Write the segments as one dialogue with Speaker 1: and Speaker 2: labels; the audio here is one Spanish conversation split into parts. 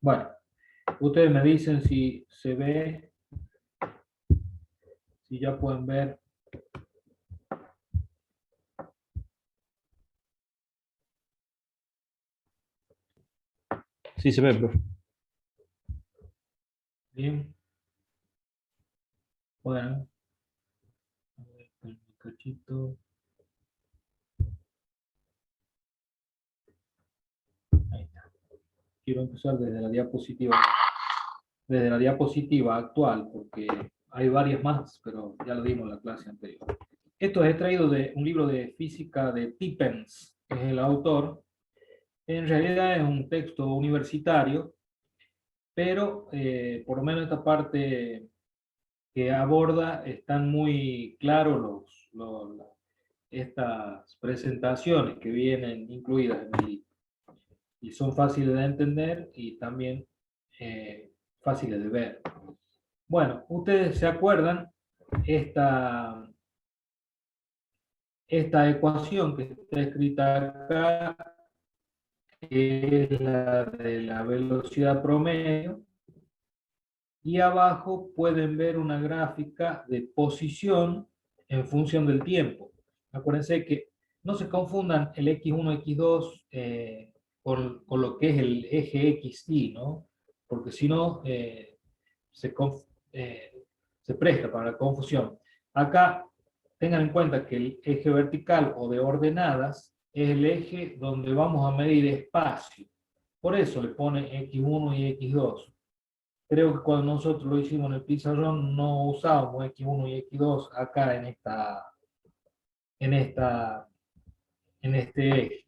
Speaker 1: Bueno, ustedes me dicen si se ve, si ya pueden ver.
Speaker 2: Sí, se ve, profe.
Speaker 1: Bien. Bueno, a ver, un cachito. Ahí está. Quiero empezar desde la diapositiva actual, porque hay varias más, pero ya lo dimos en la clase anterior. Esto es extraído de un libro de física de Tippens, que es el autor. En realidad es un texto universitario, pero por lo menos esta parte que aborda están muy claros estas presentaciones que vienen incluidas en el libro. Y son fáciles de entender y también fáciles de ver. Bueno, ustedes se acuerdan esta ecuación que está escrita acá, que es la de la velocidad promedio, y abajo pueden ver una gráfica de posición en función del tiempo. Acuérdense que no se confundan el X1, X2 con lo que es el eje XY, ¿no? Porque si no, se presta para la confusión. Acá tengan en cuenta que el eje vertical o de ordenadas es el eje donde vamos a medir espacio. Por eso le pone X1 y X2. Creo que cuando nosotros lo hicimos en el pizarrón no usábamos X1 y X2 acá en esta, en este eje.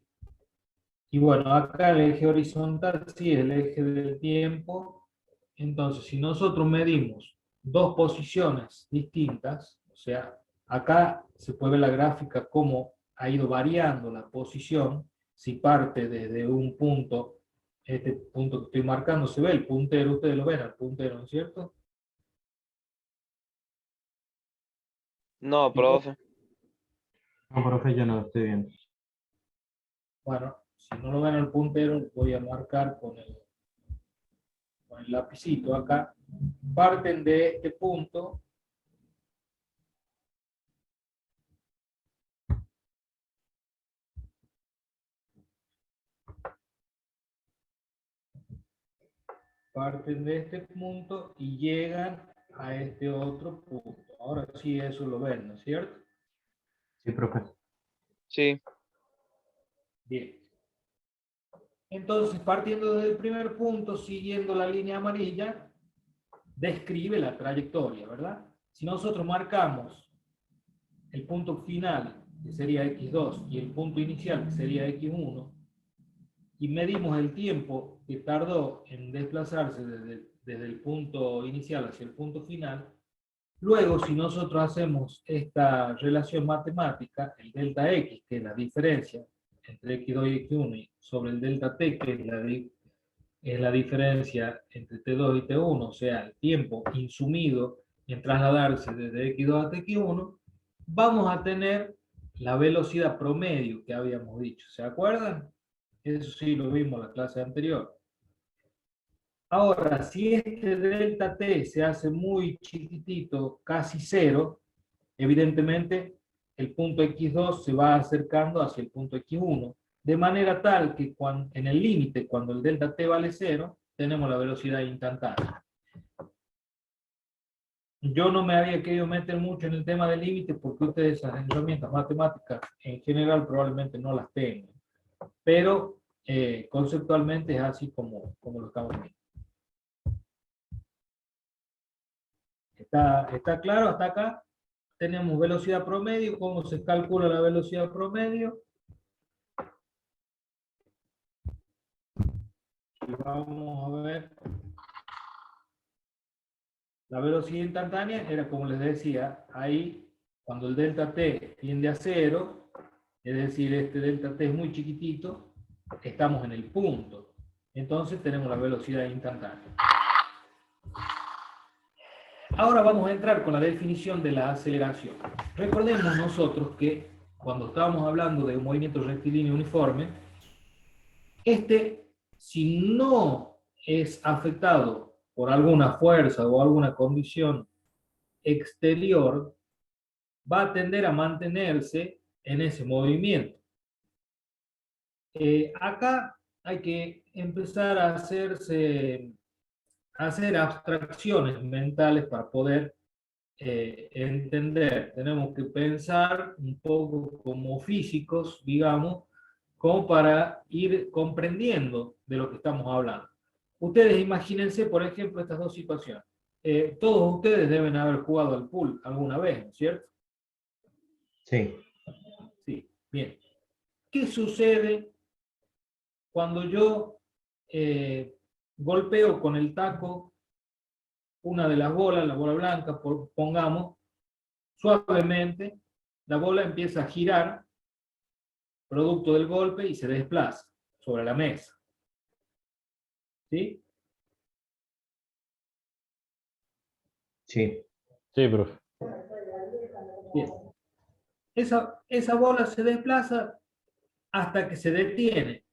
Speaker 1: Y bueno, acá el eje horizontal sí es el eje del tiempo. Entonces, si nosotros medimos dos posiciones distintas, o sea, acá se puede ver la gráfica cómo ha ido variando la posición, si parte desde un punto, este punto que estoy marcando, se ve el puntero, ustedes lo ven, el puntero, ¿no es cierto?
Speaker 3: No,
Speaker 1: Y bueno,
Speaker 3: profe.
Speaker 2: No, profe, yo no lo estoy viendo.
Speaker 1: bueno, si no lo ven el puntero, voy a marcar con el lapicito acá. Parten de este punto. Parten de este punto y llegan a este otro punto. Ahora sí eso lo ven, ¿no es cierto?
Speaker 2: Sí, profe.
Speaker 3: Sí.
Speaker 1: Bien. Entonces, partiendo desde el primer punto, siguiendo la línea amarilla, describe la trayectoria, ¿verdad? Si nosotros marcamos el punto final, que sería X2, y el punto inicial, que sería X1, y medimos el tiempo que tardó en desplazarse desde el punto inicial hacia el punto final, luego si nosotros hacemos esta relación matemática, el delta X, que es la diferencia entre X2 y X1, sobre el delta T, que es la diferencia entre T2 y T1, o sea, el tiempo insumido en trasladarse desde X2 hasta X1, vamos a tener la velocidad promedio que habíamos dicho. ¿Se acuerdan? Eso sí lo vimos en la clase anterior. Ahora, si este delta T se hace muy chiquitito, casi cero, evidentemente el punto X2 se va acercando hacia el punto X1, de manera tal que en el límite, cuando el delta T vale cero, tenemos la velocidad instantánea. Yo no me había querido meter mucho en el tema del límite porque ustedes esas herramientas matemáticas en general probablemente no las tengan, pero conceptualmente es así como lo estamos viendo. ¿Está claro hasta acá? Tenemos velocidad promedio. ¿Cómo se calcula la velocidad promedio? Y vamos a ver. La velocidad instantánea era, como les decía, ahí cuando el delta t tiende a cero, es decir, este delta t es muy chiquitito, estamos en el punto. Entonces tenemos la velocidad instantánea. Ahora vamos a entrar con la definición de la aceleración. Recordemos nosotros que cuando estábamos hablando de un movimiento rectilíneo uniforme, si no es afectado por alguna fuerza o alguna condición exterior, va a tender a mantenerse en ese movimiento. Acá hay que empezar a hacer abstracciones mentales para poder entender. Tenemos que pensar un poco como físicos, digamos, como para ir comprendiendo de lo que estamos hablando. Ustedes imagínense, por ejemplo, estas dos situaciones. Todos ustedes deben haber jugado al pool alguna vez, ¿no es cierto?
Speaker 2: Sí.
Speaker 1: Sí, bien. ¿Qué sucede cuando yo golpeo con el taco una de las bolas, la bola blanca, pongamos, suavemente, la bola empieza a girar, producto del golpe, y se desplaza sobre la mesa? ¿Sí?
Speaker 2: Sí.
Speaker 4: Sí, profe.
Speaker 1: Bien. Esa bola se desplaza hasta que se detiene.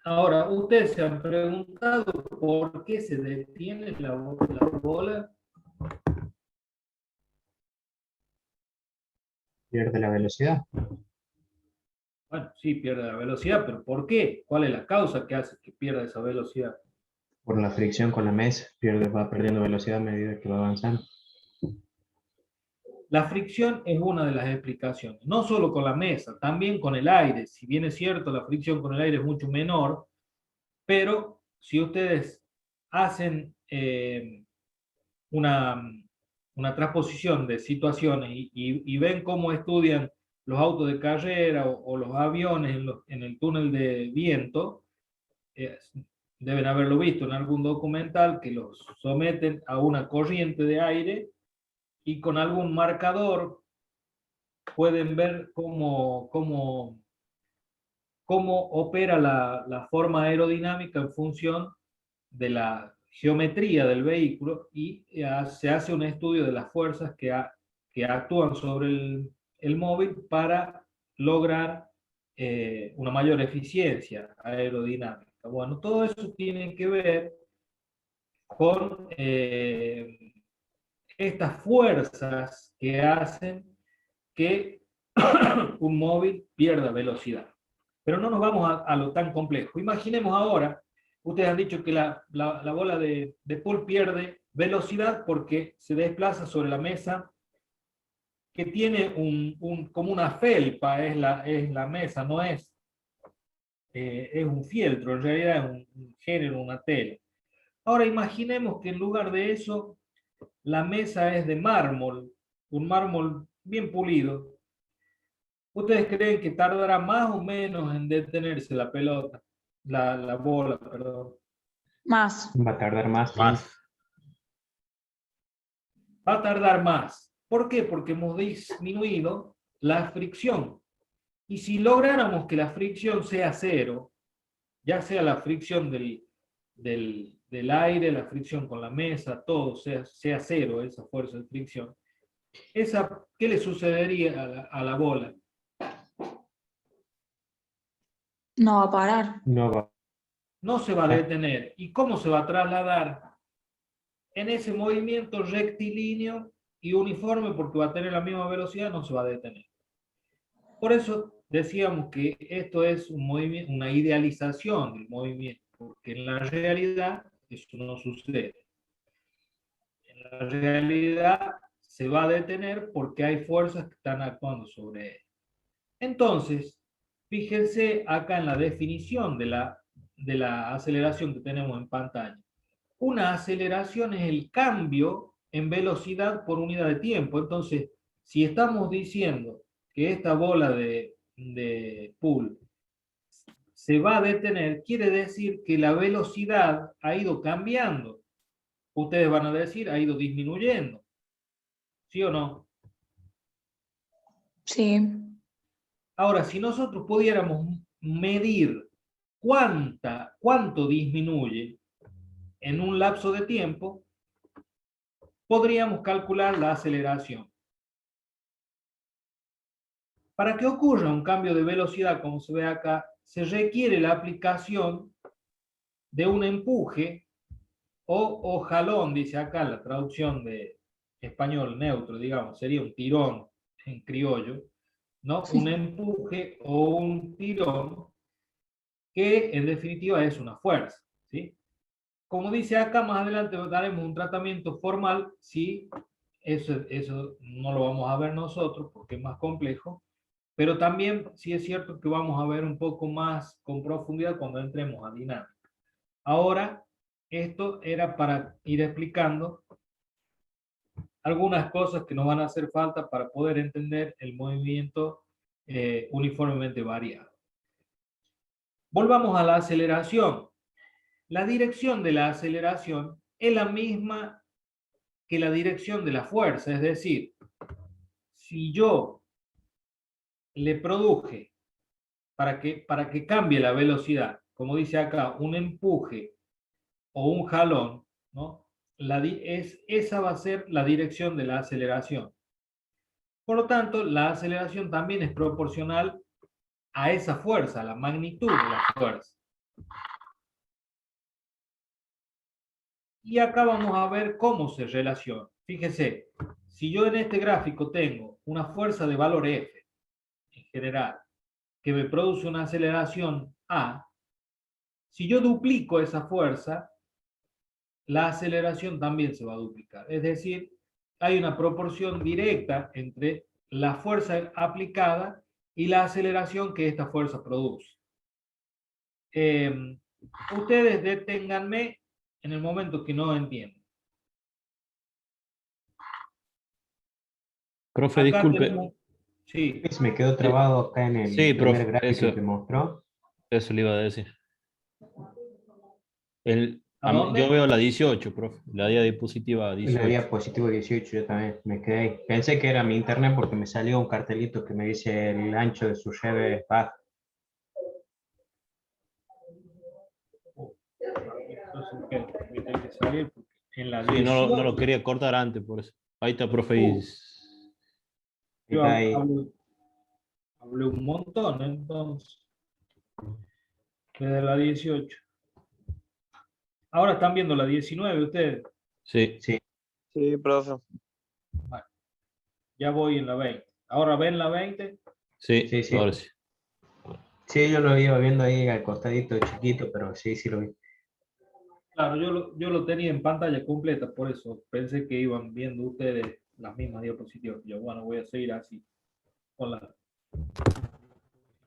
Speaker 1: Ahora, ustedes se han preguntado por qué se detiene la bola.
Speaker 2: Pierde la velocidad.
Speaker 1: Bueno, sí, pierde la velocidad, pero ¿por qué? ¿Cuál es la causa que hace que pierda esa velocidad?
Speaker 2: Por la fricción con la mesa. Va perdiendo velocidad a medida que va avanzando.
Speaker 1: La fricción es una de las explicaciones, no solo con la mesa, también con el aire. Si bien es cierto, la fricción con el aire es mucho menor, pero si ustedes hacen una transposición de situaciones y ven cómo estudian los autos de carrera o los aviones en el túnel de viento, deben haberlo visto en algún documental, que los someten a una corriente de aire y con algún marcador pueden ver cómo opera la forma aerodinámica en función de la geometría del vehículo, y se hace un estudio de las fuerzas que actúan sobre el móvil para lograr una mayor eficiencia aerodinámica. Bueno, todo eso tiene que ver con estas fuerzas que hacen que un móvil pierda velocidad. Pero no nos vamos a lo tan complejo. Imaginemos ahora, ustedes han dicho que la bola de pool pierde velocidad porque se desplaza sobre la mesa, que tiene como una felpa, es la mesa, no es, es un fieltro, en realidad es un género, una tela. Ahora imaginemos que en lugar de eso, la mesa es de mármol, un mármol bien pulido. ¿Ustedes creen que tardará más o menos en detenerse la pelota, la bola, perdón?
Speaker 5: Más.
Speaker 2: Va a tardar más tiempo.
Speaker 4: Más.
Speaker 1: Va a tardar más. ¿Por qué? Porque hemos disminuido la fricción. Y si lográramos que la fricción sea cero, ya sea la fricción del aire, la fricción con la mesa, todo sea cero, esa fuerza de fricción, ¿qué le sucedería a la bola?
Speaker 5: No va a parar.
Speaker 2: No va.
Speaker 1: No se va a detener. ¿Y cómo se va a trasladar? En ese movimiento rectilíneo y uniforme, porque va a tener la misma velocidad, no se va a detener. Por eso decíamos que esto es un movimiento, una idealización del movimiento, porque en la realidad eso no sucede. En la realidad se va a detener porque hay fuerzas que están actuando sobre él. Entonces, fíjense acá en la definición de la aceleración que tenemos en pantalla. Una aceleración es el cambio en velocidad por unidad de tiempo. Entonces, si estamos diciendo que esta bola de pool se va a detener, quiere decir que la velocidad ha ido cambiando. Ustedes van a decir, ha ido disminuyendo. ¿Sí o no?
Speaker 5: Sí.
Speaker 1: Ahora, si nosotros pudiéramos medir cuánto disminuye en un lapso de tiempo, podríamos calcular la aceleración. Para que ocurra un cambio de velocidad, como se ve acá, se requiere la aplicación de un empuje o jalón, dice acá la traducción de español neutro, digamos, sería un tirón en criollo, ¿no? Un empuje o un tirón que en definitiva es una fuerza, ¿sí? Como dice acá, más adelante daremos un tratamiento formal, ¿sí? Eso no lo vamos a ver nosotros porque es más complejo, pero también sí es cierto que vamos a ver un poco más con profundidad cuando entremos a dinámica. Ahora, esto era para ir explicando algunas cosas que nos van a hacer falta para poder entender el movimiento uniformemente variado. Volvamos a la aceleración. La dirección de la aceleración es la misma que la dirección de la fuerza, es decir, si yo le produje para que cambie la velocidad, como dice acá, un empuje o un jalón, ¿no? Esa va a ser la dirección de la aceleración. Por lo tanto, la aceleración también es proporcional a esa fuerza, a la magnitud de la fuerza. Y acá vamos a ver cómo se relaciona. Fíjese, si yo en este gráfico tengo una fuerza de valor F, en general, que me produce una aceleración A, si yo duplico esa fuerza, la aceleración también se va a duplicar. Es decir, hay una proporción directa entre la fuerza aplicada y la aceleración que esta fuerza produce. Ustedes deténganme en el momento que no entiendan.
Speaker 4: Profe,
Speaker 1: Acá
Speaker 4: disculpe.
Speaker 1: tenemos, sí,
Speaker 2: Se me quedó trabado acá en el
Speaker 4: Sí,
Speaker 2: primer
Speaker 4: profe,
Speaker 2: gráfico que mostró.
Speaker 4: eso le iba a decir.
Speaker 1: ¿a
Speaker 4: Yo
Speaker 1: dónde?
Speaker 4: veo la 18, profe, la diapositiva
Speaker 2: La
Speaker 4: 18.
Speaker 2: diapositiva 18 yo también me quedé ahí. Pensé que era mi internet porque me salió un cartelito que me dice el ancho de su red es bajo.
Speaker 1: Entonces, me tengo que salir porque en la
Speaker 4: Sí, no, no lo
Speaker 1: 18
Speaker 4: quería cortar antes, por eso. Ahí está, profe.
Speaker 1: yo
Speaker 2: Está ahí.
Speaker 1: hablé un montón, entonces, desde la 18. Ahora están viendo la 19 ustedes.
Speaker 4: Sí,
Speaker 2: Sí,
Speaker 3: Sí, profe.
Speaker 1: Bueno, ya voy en la 20. Ahora ven la 20.
Speaker 4: sí,
Speaker 2: sí, sí.
Speaker 4: ahora sí.
Speaker 2: Sí, yo lo iba viendo ahí al costadito chiquito, pero sí, sí lo vi.
Speaker 1: Claro, yo lo tenía en pantalla completa, por eso pensé que iban viendo ustedes las mismas diapositivas. Yo, bueno, voy a seguir así, con las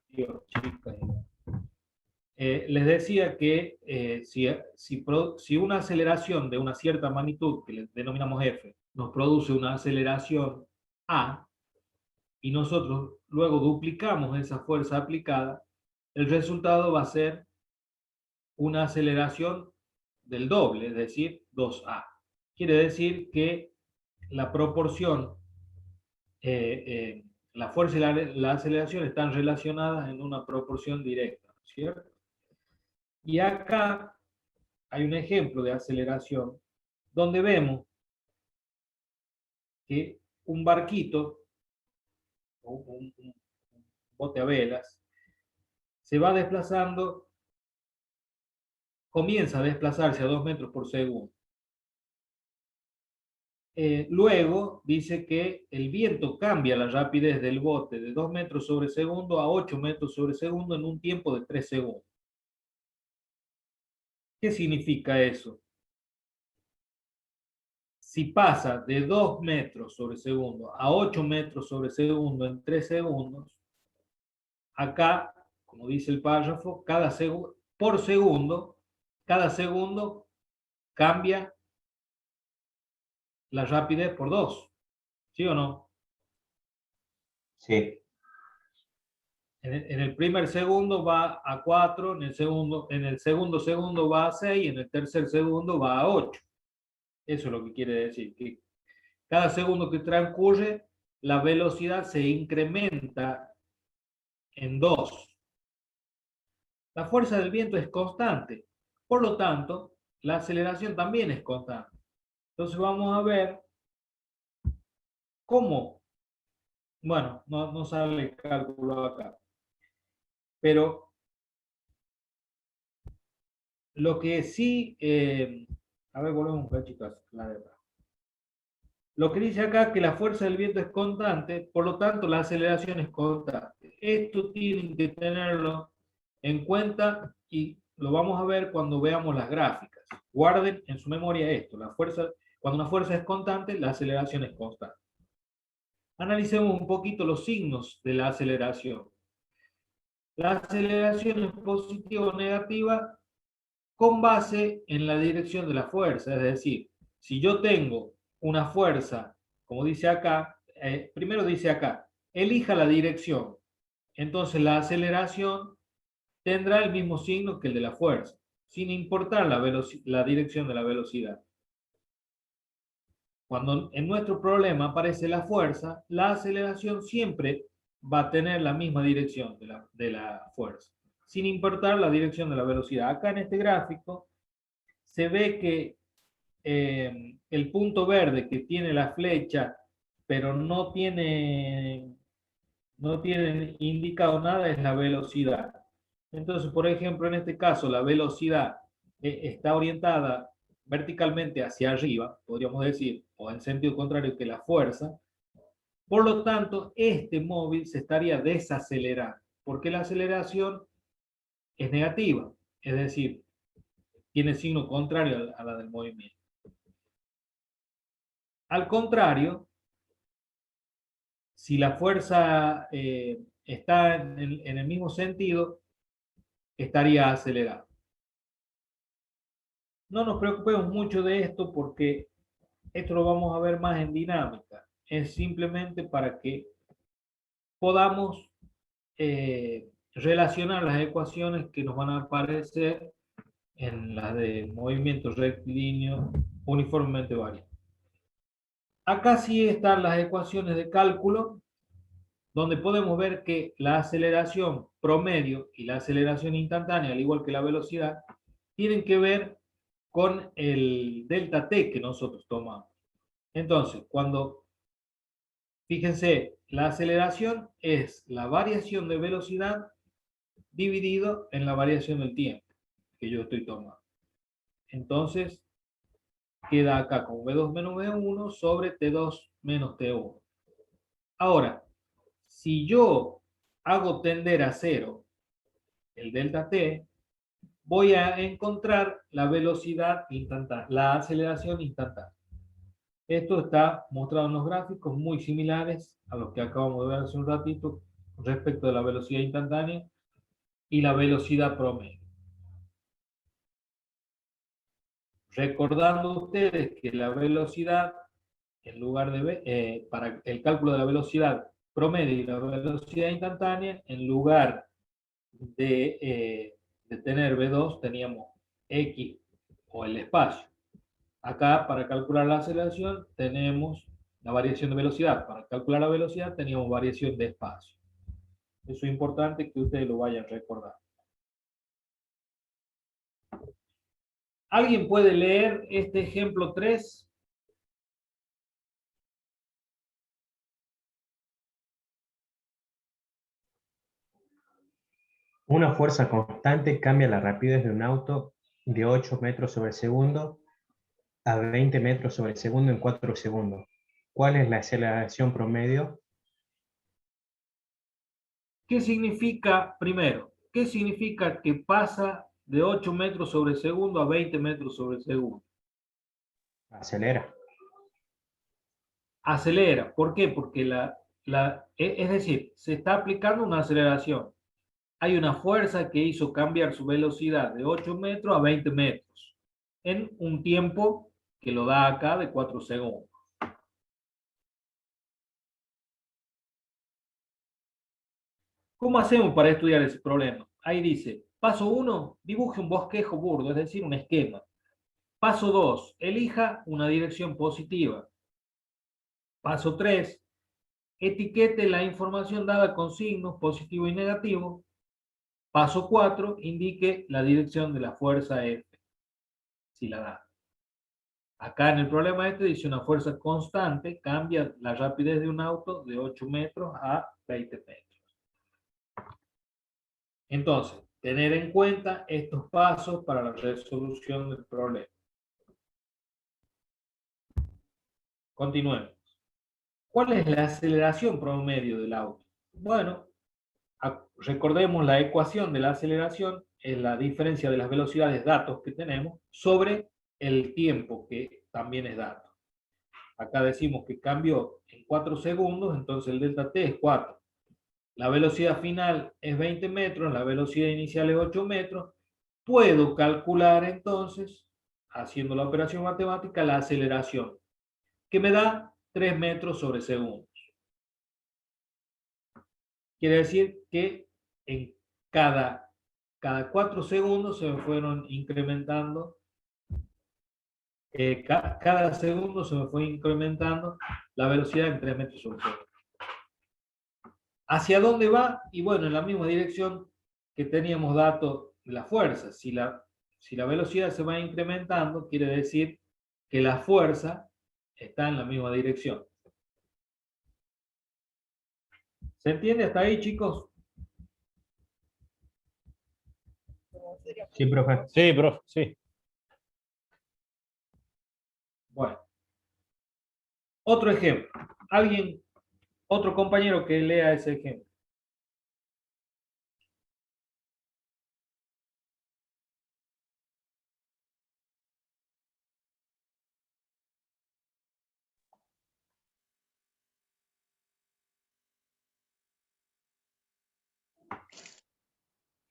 Speaker 1: diapositivas chicas. Les decía que si una aceleración de una cierta magnitud, que le denominamos F, nos produce una aceleración A, y nosotros luego duplicamos esa fuerza aplicada, el resultado va a ser una aceleración del doble, es decir, 2A. Quiere decir que la proporción, la fuerza y la aceleración están relacionadas en una proporción directa, ¿cierto? Y acá hay un ejemplo de aceleración donde vemos que un barquito o un bote a velas se va desplazando, comienza a desplazarse a 2 metros por segundo. Luego dice que el viento cambia la rapidez del bote de 2 metros sobre segundo a 8 metros sobre segundo en un tiempo de 3 segundos. ¿Qué significa eso? Si pasa de 2 metros sobre segundo a 8 metros sobre segundo en 3 segundos, acá, como dice el párrafo, por segundo, cada segundo cambia la rapidez por 2. ¿Sí o no?
Speaker 2: Sí,
Speaker 1: En el primer segundo va a 4, en el segundo segundo va a 6, en el tercer segundo va a 8. Eso es lo que quiere decir, que cada segundo que transcurre, la velocidad se incrementa en 2. La fuerza del viento es constante, por lo tanto, la aceleración también es constante. Entonces vamos a ver cómo, bueno, no sale el cálculo acá, pero lo que sí A ver, volvemos un cachito a la de atrás. Lo que dice acá que la fuerza del viento es constante, por lo tanto la aceleración es constante. Esto tienen que tenerlo en cuenta y lo vamos a ver cuando veamos las gráficas. Guarden en su memoria esto, cuando una fuerza es constante, la aceleración es constante. Analicemos un poquito los signos de la aceleración. La aceleración es positiva o negativa con base en la dirección de la fuerza. Es decir, si yo tengo una fuerza, como dice acá, primero dice acá, elija la dirección. Entonces la aceleración tendrá el mismo signo que el de la fuerza, sin importar la dirección de la velocidad. Cuando en nuestro problema aparece la fuerza, la aceleración siempre va a tener la misma dirección de la fuerza, sin importar la dirección de la velocidad. Acá en este gráfico se ve que el punto verde que tiene la flecha, pero no tiene indicado nada, es la velocidad. Entonces, por ejemplo, en este caso, la velocidad está orientada verticalmente hacia arriba, podríamos decir, o en sentido contrario que la fuerza. Por lo tanto, este móvil se estaría desacelerando, porque la aceleración es negativa, es decir, tiene signo contrario a la del movimiento. Al contrario, si la fuerza está en el mismo sentido, estaría acelerado. No nos preocupemos mucho de esto porque esto lo vamos a ver más en dinámica. Es simplemente para que podamos relacionar las ecuaciones que nos van a aparecer en las de movimiento rectilíneo uniformemente variable. Acá sí están las ecuaciones de cálculo, donde podemos ver que la aceleración promedio y la aceleración instantánea, al igual que la velocidad, tienen que ver con el delta t que nosotros tomamos. Entonces, fíjense, la aceleración es la variación de velocidad dividido en la variación del tiempo que yo estoy tomando. Entonces, queda acá como V2 menos V1 sobre T2 menos T1. Ahora, si yo hago tender a cero el delta T, voy a encontrar la velocidad instantánea, la aceleración instantánea. Esto está mostrado en los gráficos muy similares a los que acabamos de ver hace un ratito respecto de la velocidad instantánea y la velocidad promedio. Recordando ustedes que la velocidad, en lugar de para el cálculo de la velocidad promedio y la velocidad instantánea, en lugar de tener V2, teníamos X o el espacio. Acá, para calcular la aceleración, tenemos la variación de velocidad. Para calcular la velocidad, teníamos variación de espacio. Eso es importante que ustedes lo vayan a recordar. ¿Alguien puede leer este ejemplo 3?
Speaker 2: Una fuerza constante cambia la rapidez de un auto de 8 metros sobre segundo a 20 metros sobre segundo en 4 segundos. ¿Cuál es la aceleración promedio?
Speaker 1: ¿Qué significa, primero, qué significa que pasa de 8 metros sobre segundo a 20 metros sobre segundo?
Speaker 2: Acelera.
Speaker 1: Acelera. ¿Por qué? Porque es decir, se está aplicando una aceleración. Hay una fuerza que hizo cambiar su velocidad de 8 metros a 20 metros en un tiempo que lo da acá de 4 segundos. ¿Cómo hacemos para estudiar ese problema? Ahí dice, paso 1, dibuje un bosquejo burdo, es decir, un esquema. Paso 2, elija una dirección positiva. Paso 3, etiquete la información dada con signos positivo y negativo. Paso 4, indique la dirección de la fuerza F, si la da. Acá en el problema este dice una fuerza constante cambia la rapidez de un auto de 8 metros a 20 metros. Entonces, tener en cuenta estos pasos para la resolución del problema. continuemos. ¿Cuál es la aceleración promedio del auto? Bueno, recordemos la ecuación de la aceleración, es la diferencia de las velocidades datos que tenemos sobre el tiempo que también es dato. Acá decimos que cambió en 4 segundos, entonces el delta t es 4. La velocidad final es 20 metros, la velocidad inicial es 8 metros. Puedo calcular entonces, haciendo la operación matemática, la aceleración, que me da 3 metros sobre segundo. Quiere decir que en cada 4 segundos se me fueron incrementando, cada segundo se me fue incrementando la velocidad en 3 metros sobre segundo. ¿Hacia dónde va? Y bueno, en la misma dirección que teníamos datos de la fuerza. Si la velocidad se va incrementando, quiere decir que la fuerza está en la misma dirección. ¿Se entiende hasta ahí, chicos?
Speaker 2: Sí, profe.
Speaker 4: Sí, profe, sí.
Speaker 1: Bueno. Otro ejemplo. Otro compañero que lea ese ejemplo.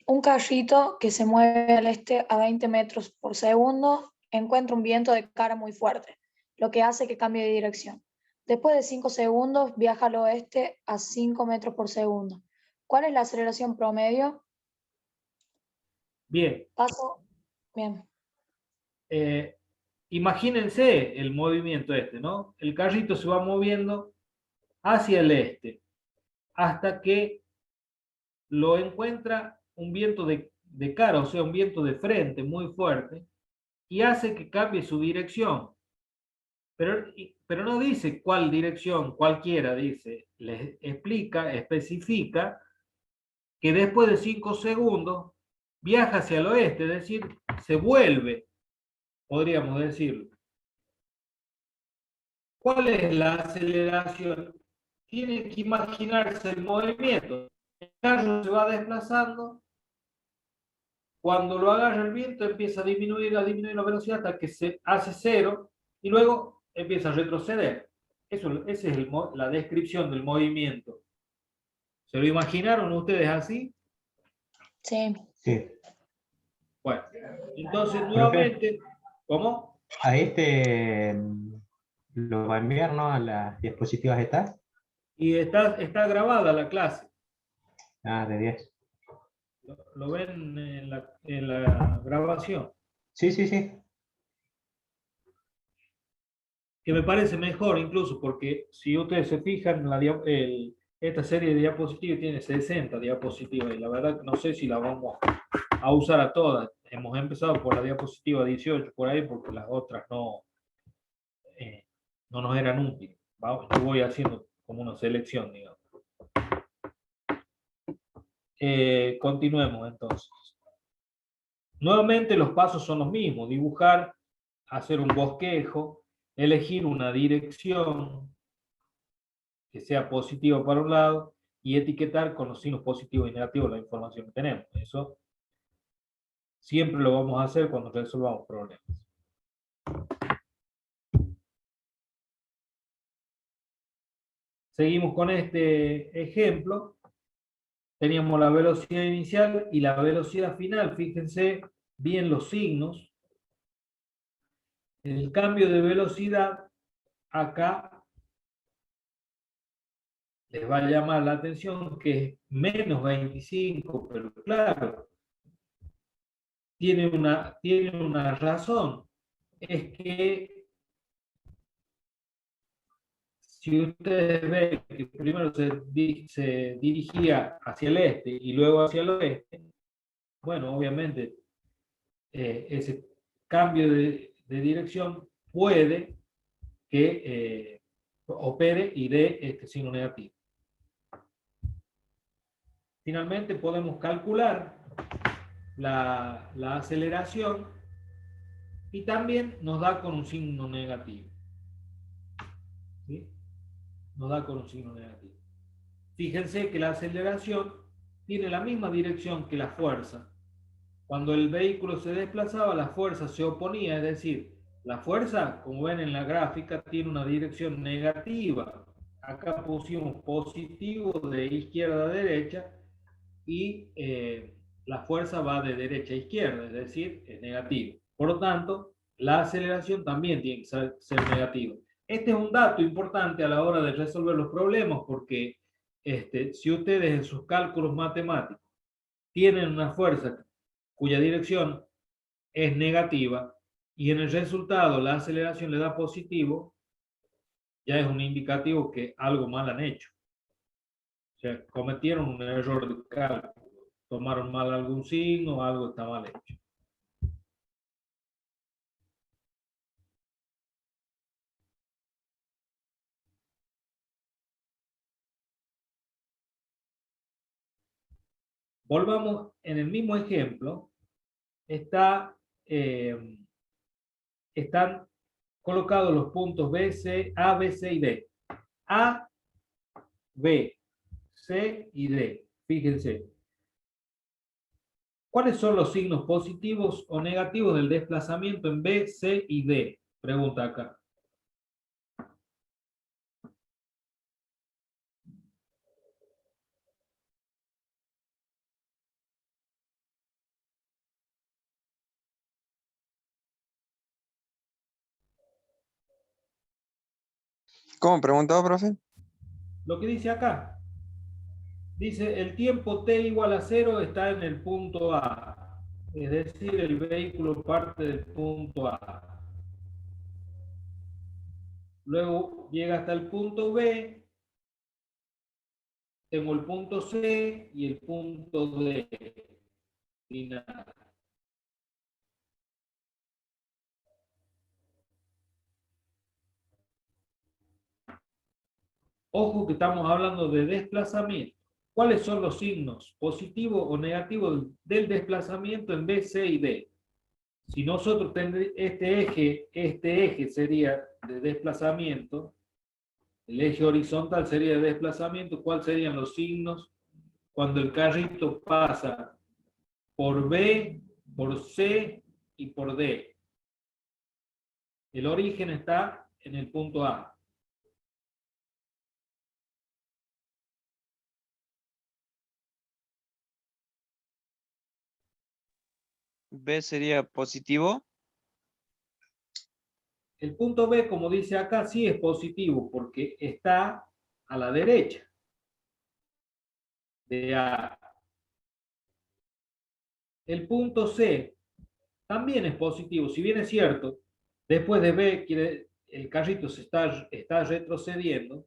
Speaker 5: Un carrito que se mueve al este a 20 metros por segundo encuentra un viento de cara muy fuerte, lo que hace que cambie de dirección. Después de 5 segundos viaja al oeste a 5 metros por segundo. ¿Cuál es la aceleración promedio?
Speaker 1: Bien.
Speaker 5: Paso. Bien.
Speaker 1: Imagínense el movimiento ¿no? El carrito se va moviendo hacia el este hasta que lo encuentra un viento de cara, o sea, un viento de frente muy fuerte, y hace que cambie su dirección. Pero no dice cuál dirección, cualquiera dice, les explica, especifica que después de 5 segundos viaja hacia el oeste, es decir, se vuelve, podríamos decirlo. ¿Cuál es la aceleración? Tiene que imaginarse el movimiento. El carro se va desplazando. Cuando lo agarra el viento, empieza a disminuir la velocidad hasta que se hace cero y luego empieza a retroceder. Esa es la descripción del movimiento. ¿Se lo imaginaron ustedes así?
Speaker 5: Sí.
Speaker 2: Sí.
Speaker 1: Bueno, entonces nuevamente, ¿cómo?
Speaker 2: A lo va a enviar, ¿no? A las diapositivas estas.
Speaker 1: Y está grabada la clase.
Speaker 2: Ah, de 10.
Speaker 1: ¿Lo ven en la grabación?
Speaker 2: Sí, sí, sí.
Speaker 1: Que me parece mejor incluso, porque si ustedes se fijan, esta serie de diapositivas tiene 60 diapositivas, y la verdad no sé si la vamos a usar a todas. Hemos empezado por la diapositiva 18, por ahí, porque las otras no nos eran útiles. Yo voy haciendo como una selección, digamos. Continuemos entonces. Nuevamente los pasos son los mismos: dibujar, hacer un bosquejo, elegir una dirección que sea positiva para un lado y etiquetar con los signos positivos y negativos la información que tenemos. Eso siempre lo vamos a hacer cuando resolvamos problemas. Seguimos con este ejemplo. Teníamos la velocidad inicial y la velocidad final. Fíjense bien los signos. El cambio de velocidad acá les va a llamar la atención que es menos 25, pero claro, tiene una razón. Es que si ustedes ven que primero se dirigía hacia el este y luego hacia el oeste, bueno, obviamente ese cambio de dirección puede que opere y dé este signo negativo. Finalmente podemos calcular la aceleración y también nos da con un signo negativo. ¿sí? Nos da con un signo negativo. Fíjense que la aceleración tiene la misma dirección que la fuerza. Cuando el vehículo se desplazaba, la fuerza se oponía, es decir, la fuerza, como ven en la gráfica, tiene una dirección negativa. Acá pusimos positivo de izquierda a derecha y la fuerza va de derecha a izquierda, es decir, es negativo. Por lo tanto, la aceleración también tiene que ser negativa. Este es un dato importante a la hora de resolver los problemas porque si ustedes en sus cálculos matemáticos tienen una fuerza cuya dirección es negativa y en el resultado la aceleración le da positivo, ya es un indicativo que algo mal han hecho. O sea, cometieron un error de cálculo, tomaron mal algún signo, algo está mal hecho. Volvamos en el mismo ejemplo. Están colocados los puntos B, C, A, B, C y D. A, B, C y D. Fíjense. ¿Cuáles son los signos positivos o negativos del desplazamiento en B, C y D? Pregunta acá.
Speaker 6: ¿Cómo preguntaba, profe?
Speaker 1: Lo que dice acá. Dice, el tiempo t igual a 0 está en el punto A. Es decir, el vehículo parte del punto A. Luego llega hasta el punto B. Tengo el punto C y el punto D. Final. Ojo que estamos hablando de desplazamiento. ¿Cuáles son los signos positivos o negativos del desplazamiento en B, C y D? Si nosotros tenemos este eje sería de desplazamiento, el eje horizontal sería de desplazamiento, ¿cuáles serían los signos cuando el carrito pasa por B, por C y por D? El origen está en el punto A.
Speaker 3: B sería positivo.
Speaker 1: El punto B, como dice acá, sí es positivo porque está a la derecha de A. El punto C también es positivo, si bien es cierto, después de B el carrito está retrocediendo,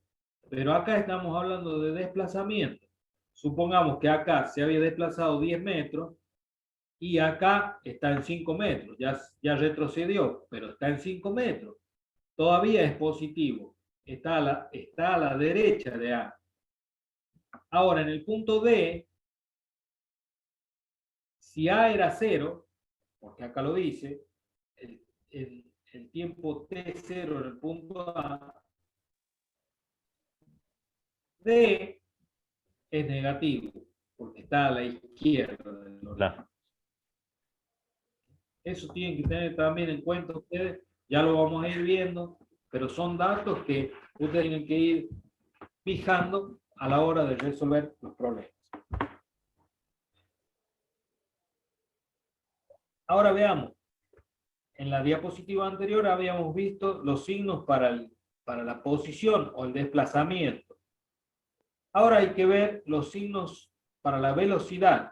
Speaker 1: pero acá estamos hablando de desplazamiento. Supongamos que acá se había desplazado 10 metros y acá está en 5 metros, ya retrocedió, pero está en 5 metros. Todavía es positivo, está a la derecha de A. Ahora, en el punto D, si A era 0, porque acá lo dice, el tiempo T0 en el punto A, D es negativo, porque está a la izquierda del origen.
Speaker 4: Claro.
Speaker 1: Eso tienen que tener también en cuenta ustedes, ya lo vamos a ir viendo, pero son datos que ustedes tienen que ir fijando a la hora de resolver los problemas. Ahora veamos. En la diapositiva anterior habíamos visto los signos para la posición o el desplazamiento. Ahora hay que ver los signos para la velocidad.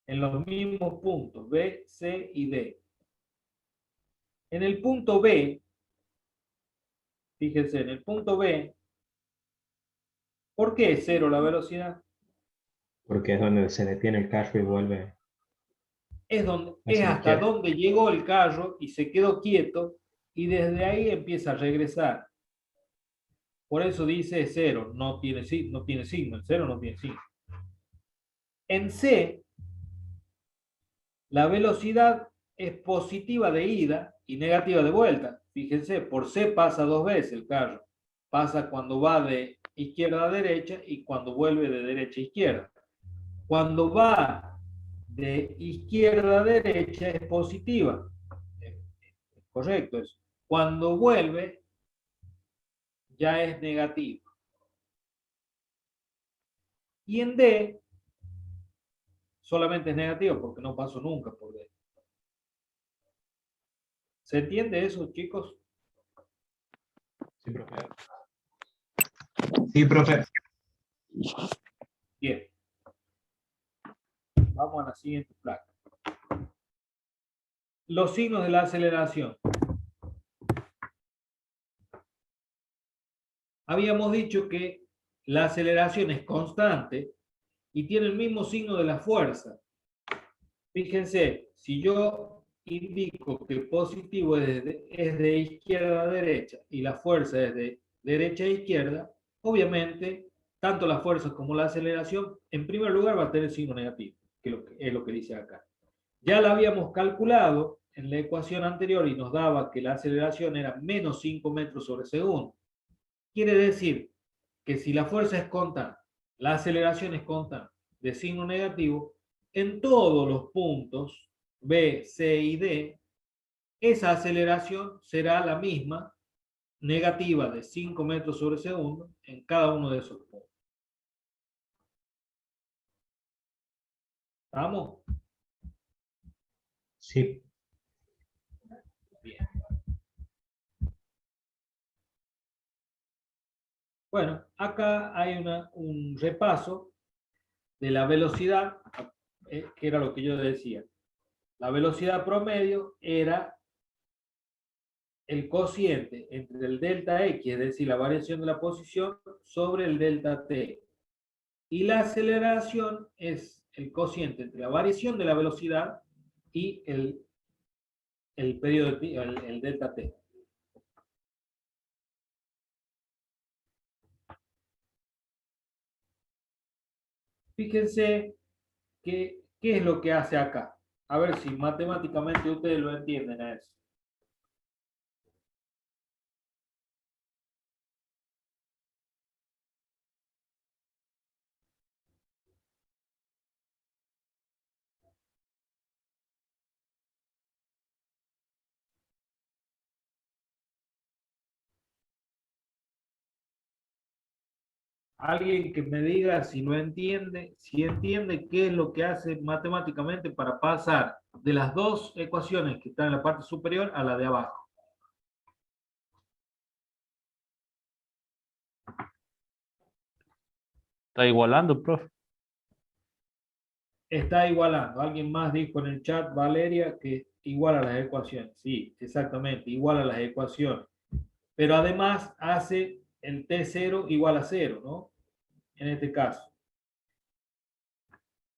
Speaker 1: En los mismos puntos, B, C y D. En el punto B, fíjense, en el punto B, ¿por qué es 0 la velocidad?
Speaker 2: Porque es donde se detiene el carro y vuelve.
Speaker 1: Es
Speaker 2: Hacia la
Speaker 1: hasta
Speaker 2: izquierda.
Speaker 1: donde llegó el carro y se quedó quieto y desde ahí empieza a regresar. Por eso dice 0, no tiene signo, el 0 no tiene signo. En C, la velocidad es positiva de ida y negativa de vuelta. Fíjense, por C pasa 2 veces el carro. Pasa cuando va de izquierda a derecha y cuando vuelve de derecha a izquierda. Cuando va de izquierda a derecha es positiva. Correcto eso. Cuando vuelve ya es negativa. Y en D solamente es negativo porque no paso nunca por D. ¿Se entiende eso, chicos?
Speaker 2: Sí, profe. Sí, profe.
Speaker 1: Bien. Vamos a la siguiente placa. Los signos de la aceleración. Habíamos dicho que la aceleración es constante y tiene el mismo signo de la fuerza. Fíjense, si yo indico que el positivo es de izquierda a derecha y la fuerza es de derecha a izquierda, obviamente, tanto la fuerza como la aceleración, en primer lugar va a tener signo negativo, que es lo que dice acá. Ya la habíamos calculado en la ecuación anterior y nos daba que la aceleración era menos 5 metros sobre segundo. Quiere decir que si la fuerza es constante, la aceleración es constante de signo negativo, en todos los puntos B, C y D, esa aceleración será la misma, negativa de 5 metros sobre segundo en cada uno de esos puntos. ¿Estamos?
Speaker 2: Sí.
Speaker 1: Bien. Bueno, acá hay un repaso de la velocidad, que era lo que yo decía. La velocidad promedio era el cociente entre el delta X, es decir, la variación de la posición, sobre el delta T. Y la aceleración es el cociente entre la variación de la velocidad y el periodo de, el delta T. Fíjense qué es lo que hace acá. A ver si matemáticamente ustedes lo entienden a eso. Alguien que me diga si lo entiende, si entiende qué es lo que hace matemáticamente para pasar de las dos ecuaciones que están en la parte superior a la de abajo.
Speaker 4: Está igualando, profe.
Speaker 1: Está igualando. Alguien más dijo en el chat, Valeria, que iguala las ecuaciones. Sí, exactamente, iguala las ecuaciones. Pero además hace el T0 igual a 0, ¿no? En este caso.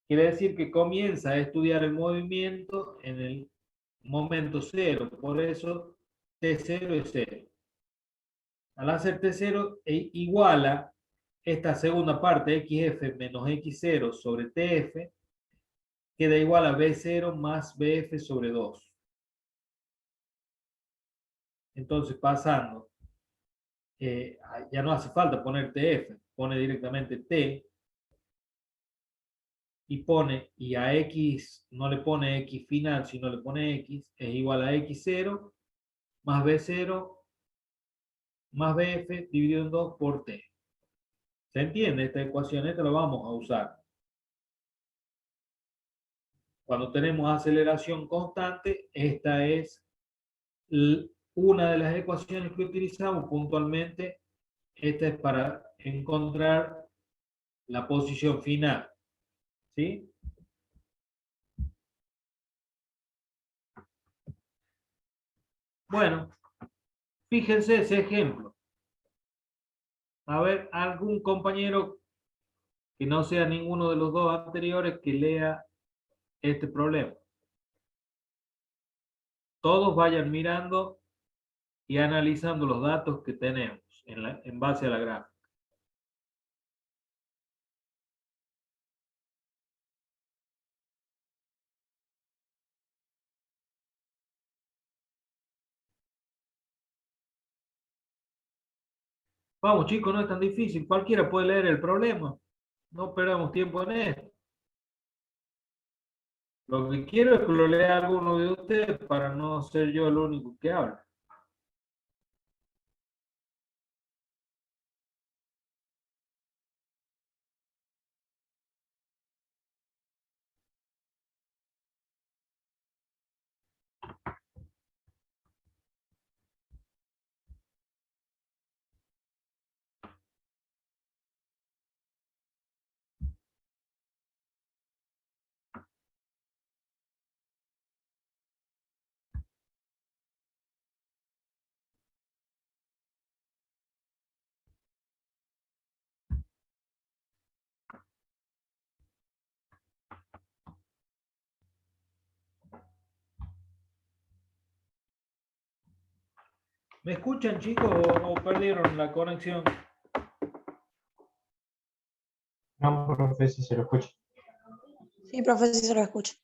Speaker 1: Quiere decir que comienza a estudiar el movimiento en el momento 0. Por eso T0 es 0. Al hacer T0 iguala esta segunda parte, XF menos X0 sobre TF, queda igual a B0 más BF sobre 2. Entonces, pasando, ya no hace falta poner TF, pone directamente T y pone, y a X no le pone X final, sino le pone X, es igual a X0 más B0 más BF dividido en 2 por T. ¿Se entiende? Esta ecuación, esta la vamos a usar. Cuando tenemos aceleración constante, esta es una de las ecuaciones que utilizamos puntualmente. Esta es para encontrar la posición final. ¿Sí? Bueno, fíjense ese ejemplo. A ver, algún compañero que no sea ninguno de los dos anteriores que lea este problema. Todos vayan mirando y analizando los datos que tenemos en base a la gráfica. Vamos, chicos, no es tan difícil. Cualquiera puede leer el problema. No perdamos tiempo en esto. Lo que quiero es que lo lea alguno de ustedes para no ser yo el único que habla. ¿Me escuchan, chicos, o perdieron la conexión?
Speaker 2: No, profe, si se lo escucha.
Speaker 5: Sí, profe, sí se lo escucha.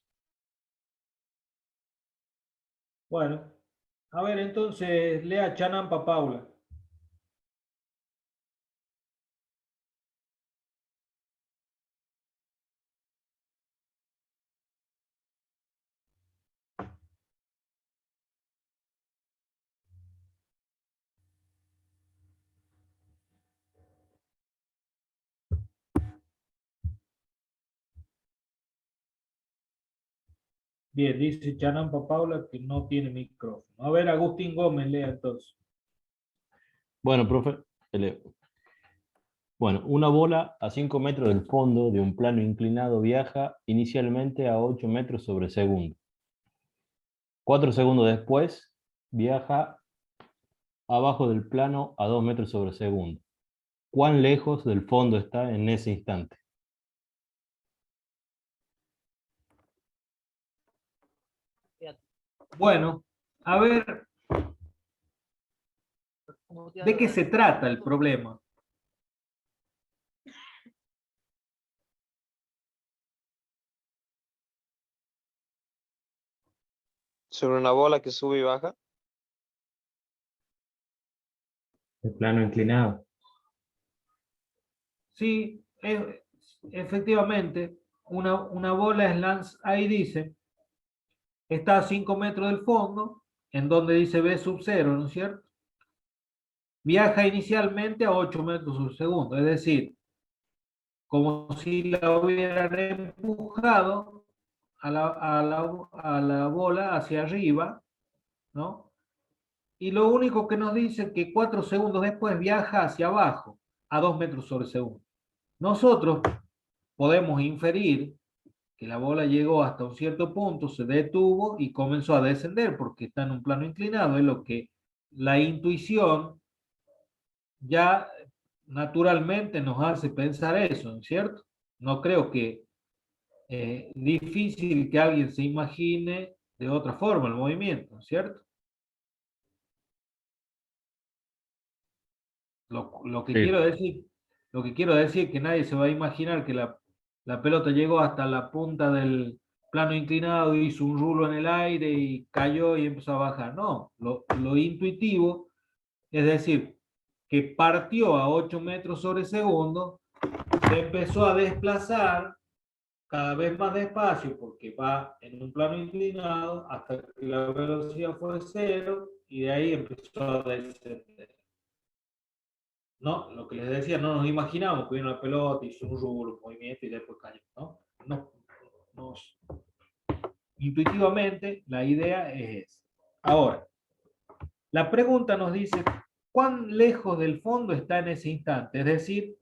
Speaker 1: Bueno, a ver, entonces lea Chanampa Paula. Bien, dice Chanampa Paula que no tiene micrófono. A ver, Agustín Gómez, lea entonces.
Speaker 4: Bueno, profe, bueno, una bola a 5 metros del fondo de un plano inclinado viaja inicialmente a 8 metros sobre segundo. 4 segundos después viaja abajo del plano a 2 metros sobre segundo. ¿Cuán lejos del fondo está en ese instante?
Speaker 1: Bueno, a ver, ¿de qué se trata el problema?
Speaker 3: Sobre una bola que sube y baja.
Speaker 2: El plano inclinado.
Speaker 1: Sí, efectivamente, una bola es ahí dice, está a 5 metros del fondo, en donde dice B sub 0, ¿no es cierto? Viaja inicialmente a 8 metros por segundo, es decir, como si la hubieran empujado a la bola hacia arriba, ¿no? Y lo único que nos dice es que 4 segundos después viaja hacia abajo, a 2 metros sobre segundo. Nosotros podemos inferir que la bola llegó hasta un cierto punto, se detuvo y comenzó a descender porque está en un plano inclinado, es lo que la intuición ya naturalmente nos hace pensar eso, ¿no es cierto? No creo que difícil que alguien se imagine de otra forma el movimiento, ¿no es cierto? Lo que
Speaker 4: Sí.
Speaker 1: quiero decir es que nadie se va a imaginar que la pelota llegó hasta la punta del plano inclinado, hizo un rulo en el aire y cayó y empezó a bajar. No, lo intuitivo, es decir, que partió a 8 metros sobre segundo, se empezó a desplazar cada vez más despacio porque va en un plano inclinado hasta que la velocidad fue cero y de ahí empezó a descender. No, lo que les decía, no nos imaginamos que vino la pelota, hizo un rulo, un movimiento y después cayó, ¿no? Intuitivamente la idea es esa. Ahora, la pregunta nos dice, ¿cuán lejos del fondo está en ese instante? Es decir,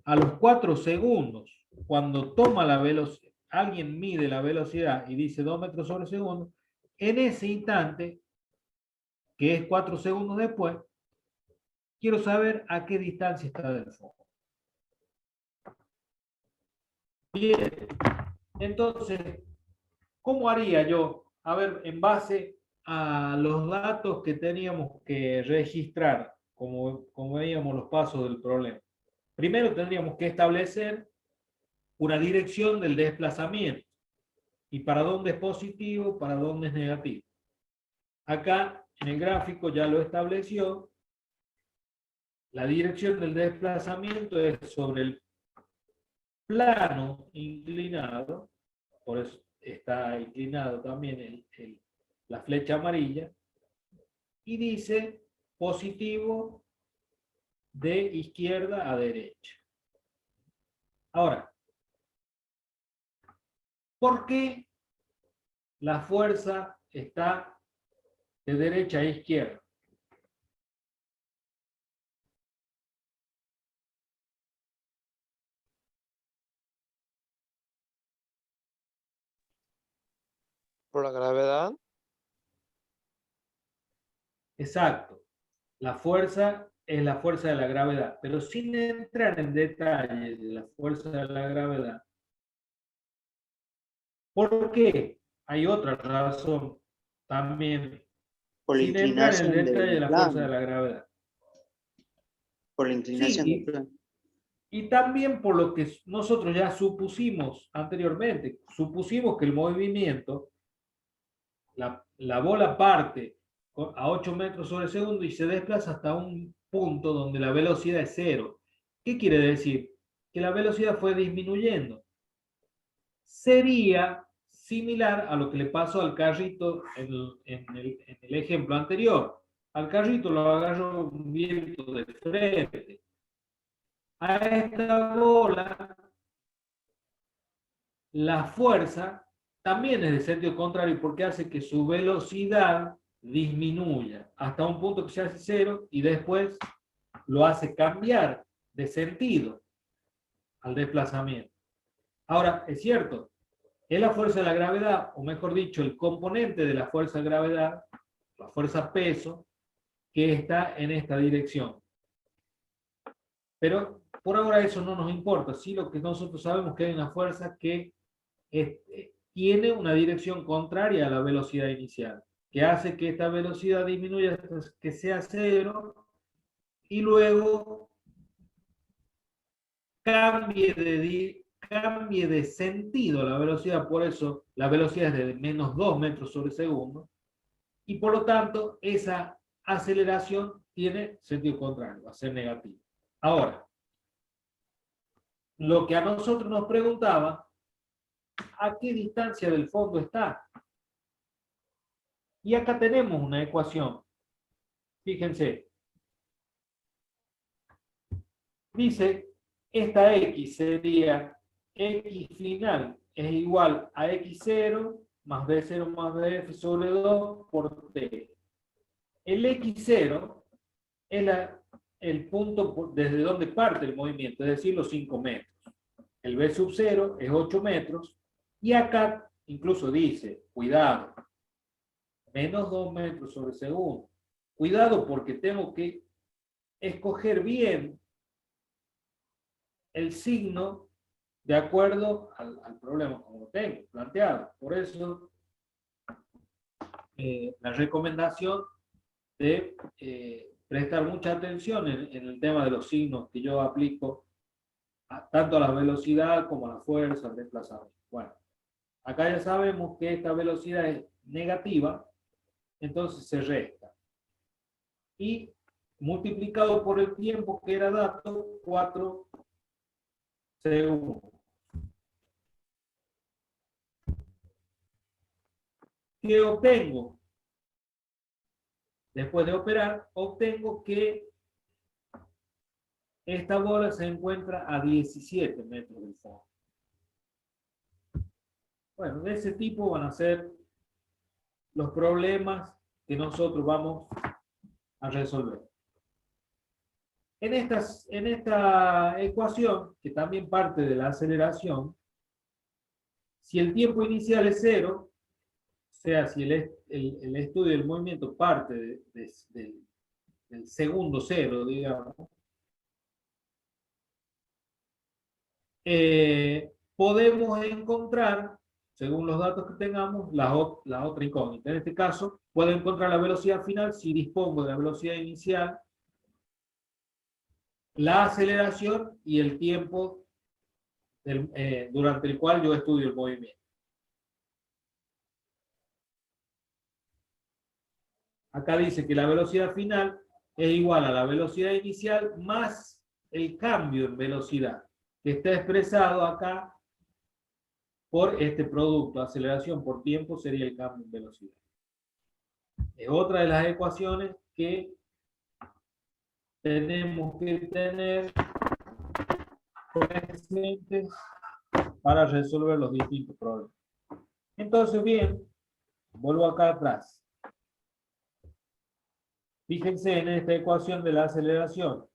Speaker 1: a los 4 segundos, cuando toma la velocidad, alguien mide la velocidad y dice 2 metros sobre segundo, en ese instante, que es 4 segundos después, quiero saber a qué distancia está del fondo. Bien, entonces, ¿cómo haría yo? A ver, en base a los datos que teníamos que registrar, como veíamos los pasos del problema. Primero tendríamos que establecer una dirección del desplazamiento. Y para dónde es positivo, para dónde es negativo. Acá en el gráfico ya lo estableció. la dirección del desplazamiento es sobre el plano inclinado, por eso está inclinado también la flecha amarilla, y dice positivo de izquierda a derecha. Ahora, ¿por qué la fuerza está de derecha a izquierda?
Speaker 3: Por la gravedad.
Speaker 1: Exacto. La fuerza es la fuerza de la gravedad, pero sin entrar en detalle de la fuerza de la gravedad. ¿Por qué? Hay otra razón también,
Speaker 7: Por la
Speaker 1: sin entrar en el
Speaker 7: inclinación
Speaker 1: detalle de
Speaker 7: del
Speaker 1: la fuerza de
Speaker 7: plano.
Speaker 1: la gravedad.
Speaker 7: Por la inclinación
Speaker 1: Sí,
Speaker 7: del plano.
Speaker 1: y también por lo que nosotros ya supusimos anteriormente. Supusimos que el movimiento, la bola parte a 8 metros sobre segundo y se desplaza hasta un punto donde la velocidad es cero. ¿Qué quiere decir? Que la velocidad fue disminuyendo. Sería similar a lo que le pasó al carrito en el ejemplo anterior. Al carrito lo agarró un viento de frente. A esta bola, la fuerza también es de sentido contrario porque hace que su velocidad disminuya hasta un punto que se hace cero y después lo hace cambiar de sentido al desplazamiento. Ahora, es cierto, es la fuerza de la gravedad, o mejor dicho, el componente de la fuerza de gravedad, la fuerza peso, que está en esta dirección. Pero por ahora eso no nos importa. Sí, lo que nosotros sabemos es que hay una fuerza que tiene una dirección contraria a la velocidad inicial, que hace que esta velocidad disminuya hasta que sea cero y luego cambie de sentido la velocidad. Por eso la velocidad es de menos 2 metros sobre segundo y por lo tanto esa aceleración tiene sentido contrario, va a ser negativo. Ahora, lo que a nosotros nos preguntaba, ¿a qué distancia del fondo está? Y acá tenemos una ecuación. Fíjense. Dice, esta X sería X final es igual a X0 más B0 más BF sobre 2 por T. El X0 es el punto desde donde parte el movimiento, es decir, los 5 metros. El B sub 0 es 8 metros. Y acá incluso dice, cuidado, menos 2 metros sobre segundo. Cuidado porque tengo que escoger bien el signo de acuerdo al problema como lo tengo planteado. Por eso, la recomendación de prestar mucha atención en el tema de los signos que yo aplico tanto a la velocidad como a la fuerza, al desplazamiento. Bueno, acá ya sabemos que esta velocidad es negativa, entonces se resta. Y multiplicado por el tiempo que era dato, 4 segundos. ¿Qué obtengo? Después de operar, obtengo que esta bola se encuentra a 17 metros del fondo. Bueno, de ese tipo van a ser los problemas que nosotros vamos a resolver. En esta ecuación, que también parte de la aceleración, si el tiempo inicial es 0, o sea, si el estudio del movimiento parte del segundo 0, digamos, podemos encontrar, según los datos que tengamos, la otra incógnita. En este caso, puedo encontrar la velocidad final si dispongo de la velocidad inicial, la aceleración y el tiempo durante el cual yo estudio el movimiento. Acá dice que la velocidad final es igual a la velocidad inicial más el cambio en velocidad, que está expresado acá por este producto. Aceleración por tiempo sería el cambio en velocidad. Es otra de las ecuaciones que tenemos que tener presentes para resolver los distintos problemas. Entonces, bien, vuelvo acá atrás. Fíjense en esta ecuación de la aceleración.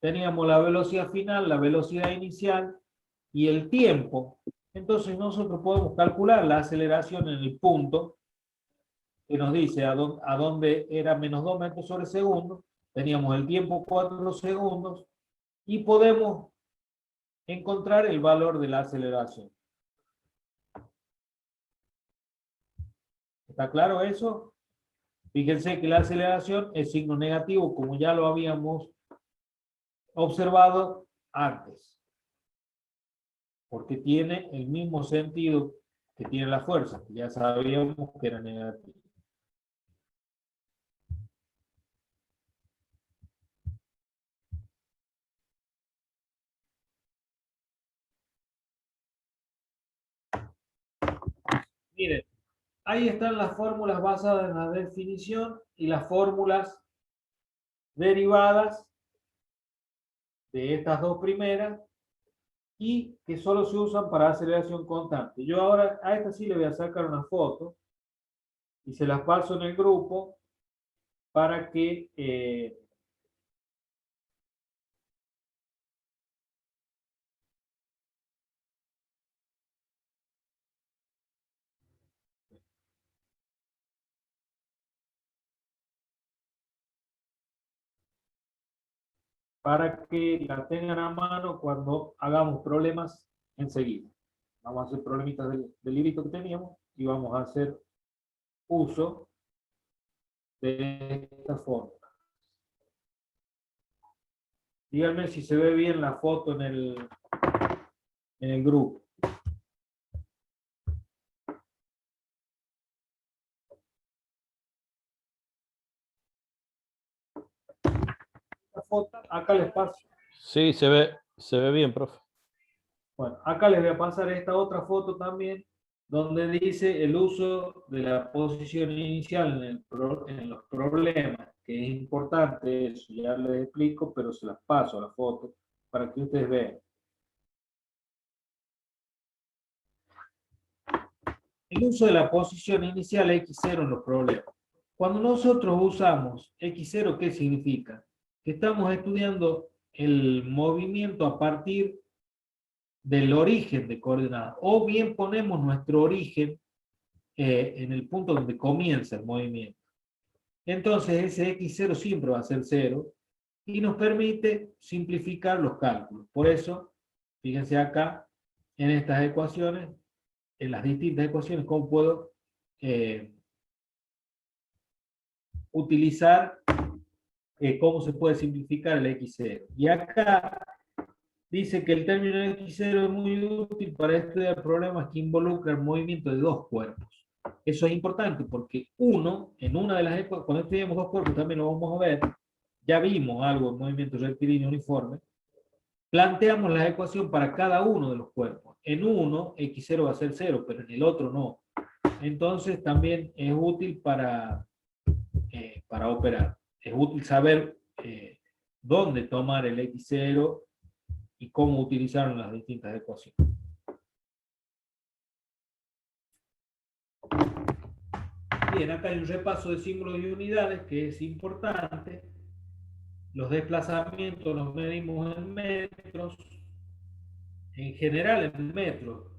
Speaker 1: Teníamos la velocidad final, la velocidad inicial y el tiempo. Entonces nosotros podemos calcular la aceleración en el punto que nos dice a dónde era menos 2 metros sobre segundo. Teníamos el tiempo 4 segundos y podemos encontrar el valor de la aceleración. ¿Está claro eso? Fíjense que la aceleración es signo negativo, como ya lo habíamos observado antes, porque tiene el mismo sentido que tiene la fuerza, que ya sabíamos que era negativo. Miren, ahí están las fórmulas basadas en la definición y las fórmulas derivadas de estas dos primeras y que solo se usan para aceleración constante. Yo ahora a esta sí le voy a sacar una foto y se las paso en el grupo para que la tengan a mano cuando hagamos problemas enseguida. Vamos a hacer problemitas del librito que teníamos y vamos a hacer uso de esta fórmula. Díganme si se ve bien la foto en el grupo. Esta foto, acá les paso.
Speaker 4: Sí, se ve bien, profe.
Speaker 1: Bueno, acá les voy a pasar esta otra foto también, donde dice el uso de la posición inicial en los problemas, que es importante, eso ya les explico, pero se las paso a la foto para que ustedes vean. El uso de la posición inicial X0 en los problemas. Cuando nosotros usamos X0, ¿qué significa? Que estamos estudiando el movimiento a partir del origen de coordenadas, o bien ponemos nuestro origen en el punto donde comienza el movimiento. Entonces ese X0 siempre va a ser 0 y nos permite simplificar los cálculos. Por eso, fíjense acá en estas ecuaciones, en las distintas ecuaciones, cómo puedo utilizar, cómo se puede simplificar el X0. Y acá dice que el término X0 es muy útil para estudiar problemas que involucran el movimiento de dos cuerpos. Eso es importante porque en una de las ecuaciones, cuando estudiamos dos cuerpos también lo vamos a ver, ya vimos algo en movimiento rectilíneo uniforme, planteamos la ecuación para cada uno de los cuerpos. En uno, X0 va a ser 0, pero en el otro no. Entonces también es útil para operar. Es útil saber dónde tomar el X0 y cómo utilizar las distintas ecuaciones. Bien, acá hay un repaso de símbolos y unidades que es importante. Los desplazamientos los medimos en metros, en general en metros,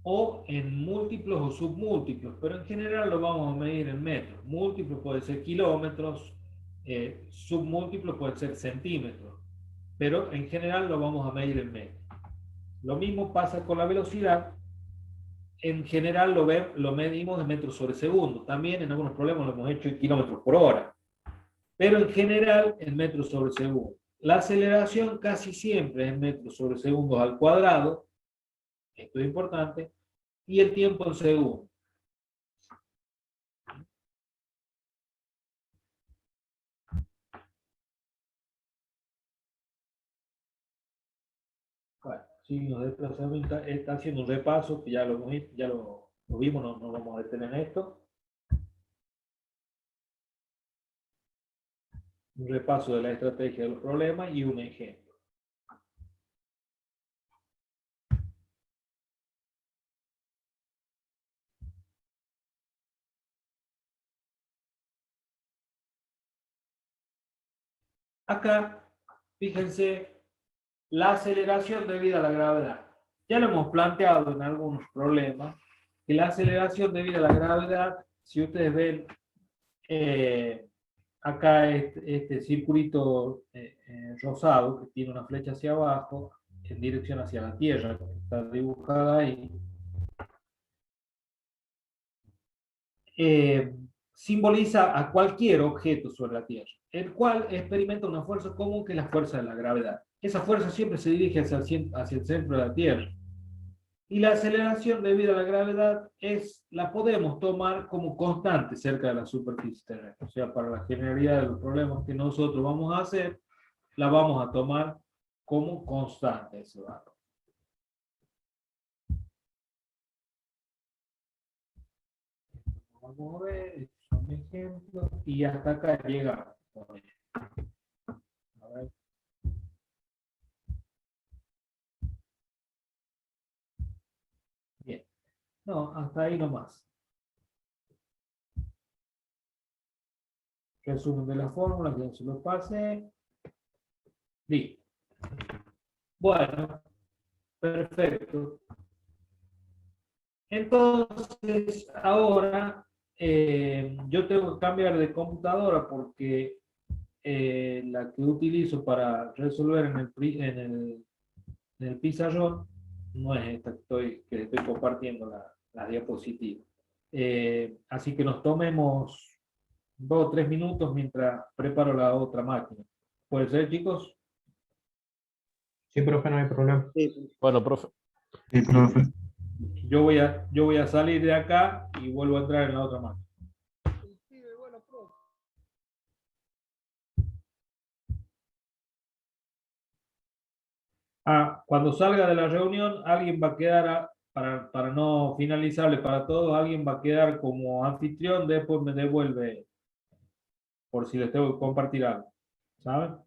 Speaker 1: o en múltiplos o submúltiplos, pero en general lo vamos a medir en metros. Múltiplo puede ser kilómetros, submúltiplo puede ser centímetros, pero en general lo vamos a medir en metros. Lo mismo pasa con la velocidad. En general lo medimos en metros sobre segundo. También en algunos problemas lo hemos hecho en kilómetros por hora, pero en general en metros sobre segundo. La aceleración casi siempre es en metros sobre segundos al cuadrado, esto es importante, y el tiempo en segundos. signos de desplazamiento, está haciendo un repaso, que ya lo vimos, no vamos a detener en esto. Un repaso de la estrategia de los problemas y un ejemplo. Acá, fíjense, la aceleración debida a la gravedad. Ya lo hemos planteado en algunos problemas, que la aceleración debida a la gravedad, si ustedes ven acá este circulito rosado, que tiene una flecha hacia abajo, en dirección hacia la Tierra, que está dibujada ahí, simboliza a cualquier objeto sobre la Tierra, el cual experimenta una fuerza común que es la fuerza de la gravedad. Esa fuerza siempre se dirige hacia el centro de la Tierra. Y la aceleración debido a la gravedad la podemos tomar como constante cerca de la superficie terrestre. O sea, para la generalidad de los problemas que nosotros vamos a hacer, la vamos a tomar como constante ese valor. Vamos a ver, estos son ejemplos, y hasta acá llegamos. A ver. Bien. No, hasta ahí nomás. Resumen de la fórmula, que se lo pase. Listo. Bueno, perfecto. Entonces, ahora yo tengo que cambiar de computadora porque la que utilizo para resolver en el pizarrón no es esta que estoy compartiendo la diapositiva. Así que nos tomemos 2 o 3 minutos mientras preparo la otra máquina. ¿Puede ser, chicos?
Speaker 2: Sí, profe, no hay problema.
Speaker 7: Sí,
Speaker 4: Bueno, profe.
Speaker 6: Sí, profe.
Speaker 1: Yo voy a salir de acá y vuelvo a entrar en la otra máquina. Cuando salga de la reunión, alguien va a quedar, para no finalizarle para todos, alguien va a quedar como anfitrión, después me devuelve por si les tengo que compartir algo. ¿Saben?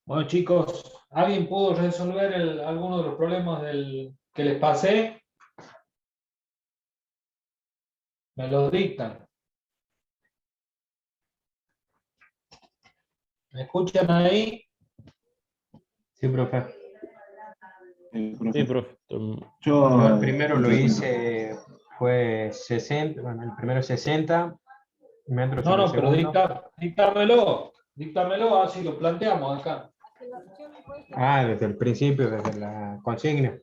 Speaker 1: Bueno, chicos, ¿alguien pudo resolver alguno de los problemas que les pasé? Me los dictan. ¿Me escuchan ahí?
Speaker 2: Sí, profe.
Speaker 4: Sí, profe.
Speaker 2: Yo el primero lo hice, fue 60, bueno, el primero 60 metros
Speaker 1: No,
Speaker 2: sobre
Speaker 1: no, pero
Speaker 2: segundo.
Speaker 1: díctamelo, así lo planteamos acá.
Speaker 2: Desde el principio, desde la consigna.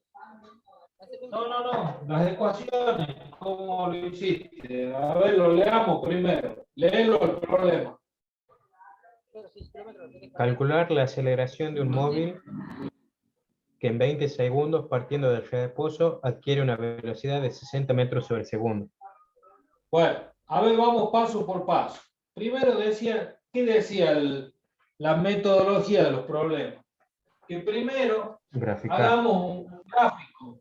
Speaker 1: No, las ecuaciones, ¿cómo lo hiciste? A ver, lo leamos primero. Léelo el problema.
Speaker 2: Calcular la aceleración de un móvil que en 20 segundos, partiendo del reposo, adquiere una velocidad de 60 metros sobre segundo.
Speaker 1: Bueno, a ver, vamos paso por paso. Primero decía, ¿qué decía la metodología de los problemas? Que primero
Speaker 2: Graficar.
Speaker 1: hagamos un gráfico.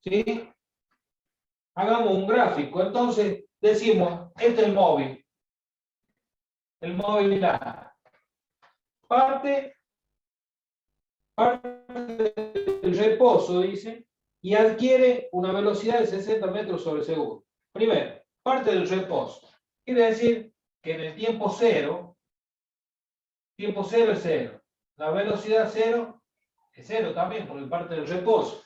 Speaker 1: ¿Sí? Hagamos un gráfico. Entonces, decimos, este es el móvil. El móvil A. Parte del reposo, dice, y adquiere una velocidad de 60 metros sobre segundo. Primero, parte del reposo. Quiere decir que en el tiempo cero es cero. La velocidad cero es cero también, porque parte del reposo.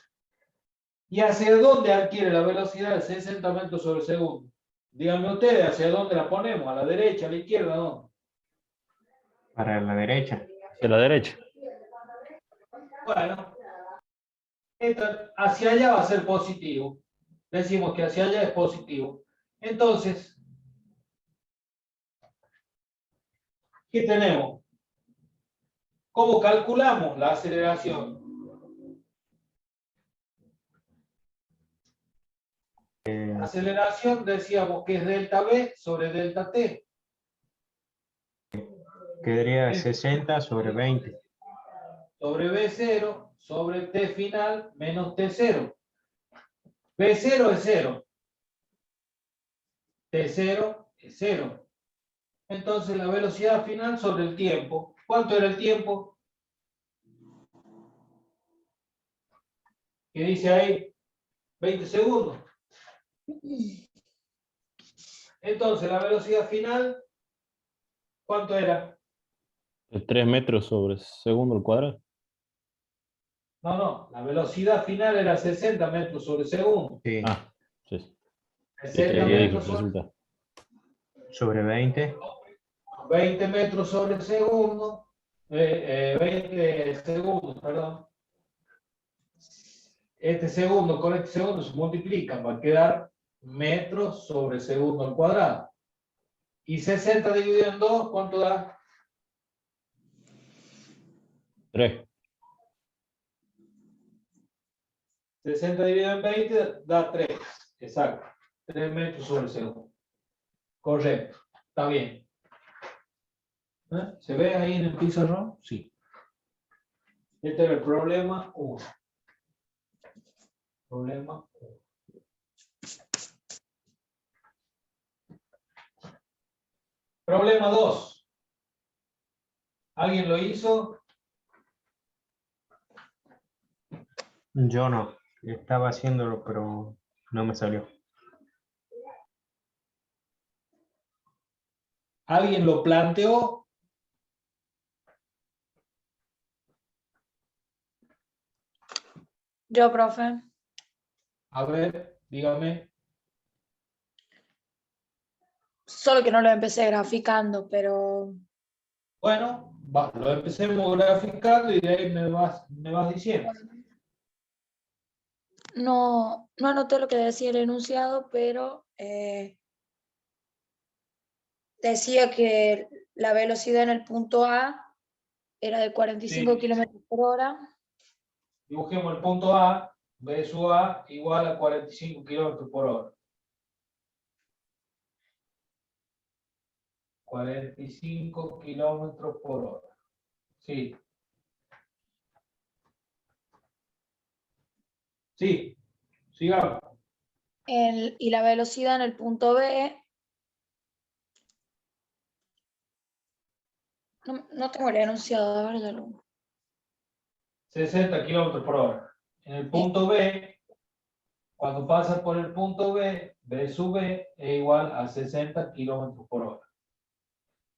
Speaker 1: ¿Y hacia dónde adquiere la velocidad de 60 metros sobre segundo? Díganme ustedes, ¿hacia dónde la ponemos? ¿A la derecha, a la izquierda? ¿Dónde?
Speaker 2: Para la derecha.
Speaker 4: Hacia la derecha.
Speaker 1: Bueno, hacia allá va a ser positivo. Decimos que hacia allá es positivo. Entonces, ¿qué tenemos? ¿Cómo calculamos la aceleración? La aceleración decíamos que es delta V sobre delta T.
Speaker 2: Quedaría 60 sobre 20.
Speaker 1: Sobre V0 sobre T final menos T0. V0 es 0. T0 es 0. Entonces la velocidad final sobre el tiempo. ¿Cuánto era el tiempo? ¿Qué dice ahí? 20 segundos. Entonces la velocidad final, ¿cuánto era?
Speaker 4: 3 metros sobre segundo al cuadrado.
Speaker 1: No, la velocidad final era 60 metros sobre segundo.
Speaker 2: Sí.
Speaker 4: Ah, sí.
Speaker 1: 60
Speaker 4: Ahí
Speaker 1: metros sobre,
Speaker 4: resulta.
Speaker 2: Sobre 20.
Speaker 1: 20 metros sobre segundo. 20 segundos, perdón. Este segundo con este segundo se multiplican, va a quedar metros sobre segundo al cuadrado. Y 60 dividido en 2, ¿cuánto da?
Speaker 4: 3.
Speaker 1: 60 dividido en 20 da 3. Exacto. 3 metros sobre segundo. Correcto. Está bien. ¿Se ve ahí en el pizarrón? Sí. Este era el problema 1. Problema 1. Problema 2. ¿Alguien lo hizo?
Speaker 2: Yo no. Estaba haciéndolo, pero no me salió.
Speaker 1: ¿Alguien lo planteó?
Speaker 5: Yo, profe.
Speaker 1: A ver, dígame.
Speaker 5: Solo que no lo empecé graficando, pero
Speaker 1: Bueno, lo empecemos graficando y de ahí me vas diciendo.
Speaker 5: no anoté lo que decía el enunciado, pero decía que la velocidad en el punto A era de 45
Speaker 1: Sí.
Speaker 5: kilómetros por hora.
Speaker 1: Dibujemos el punto A, B sub A igual a 45 kilómetros por hora. 45 kilómetros por hora. Sí. Sí, sigamos.
Speaker 5: Y la velocidad en el punto B No tengo el enunciado, a ver, ya lo...
Speaker 1: 60 kilómetros por hora. En el punto B, cuando pasa por el punto B, B sub B es igual a 60 kilómetros por hora.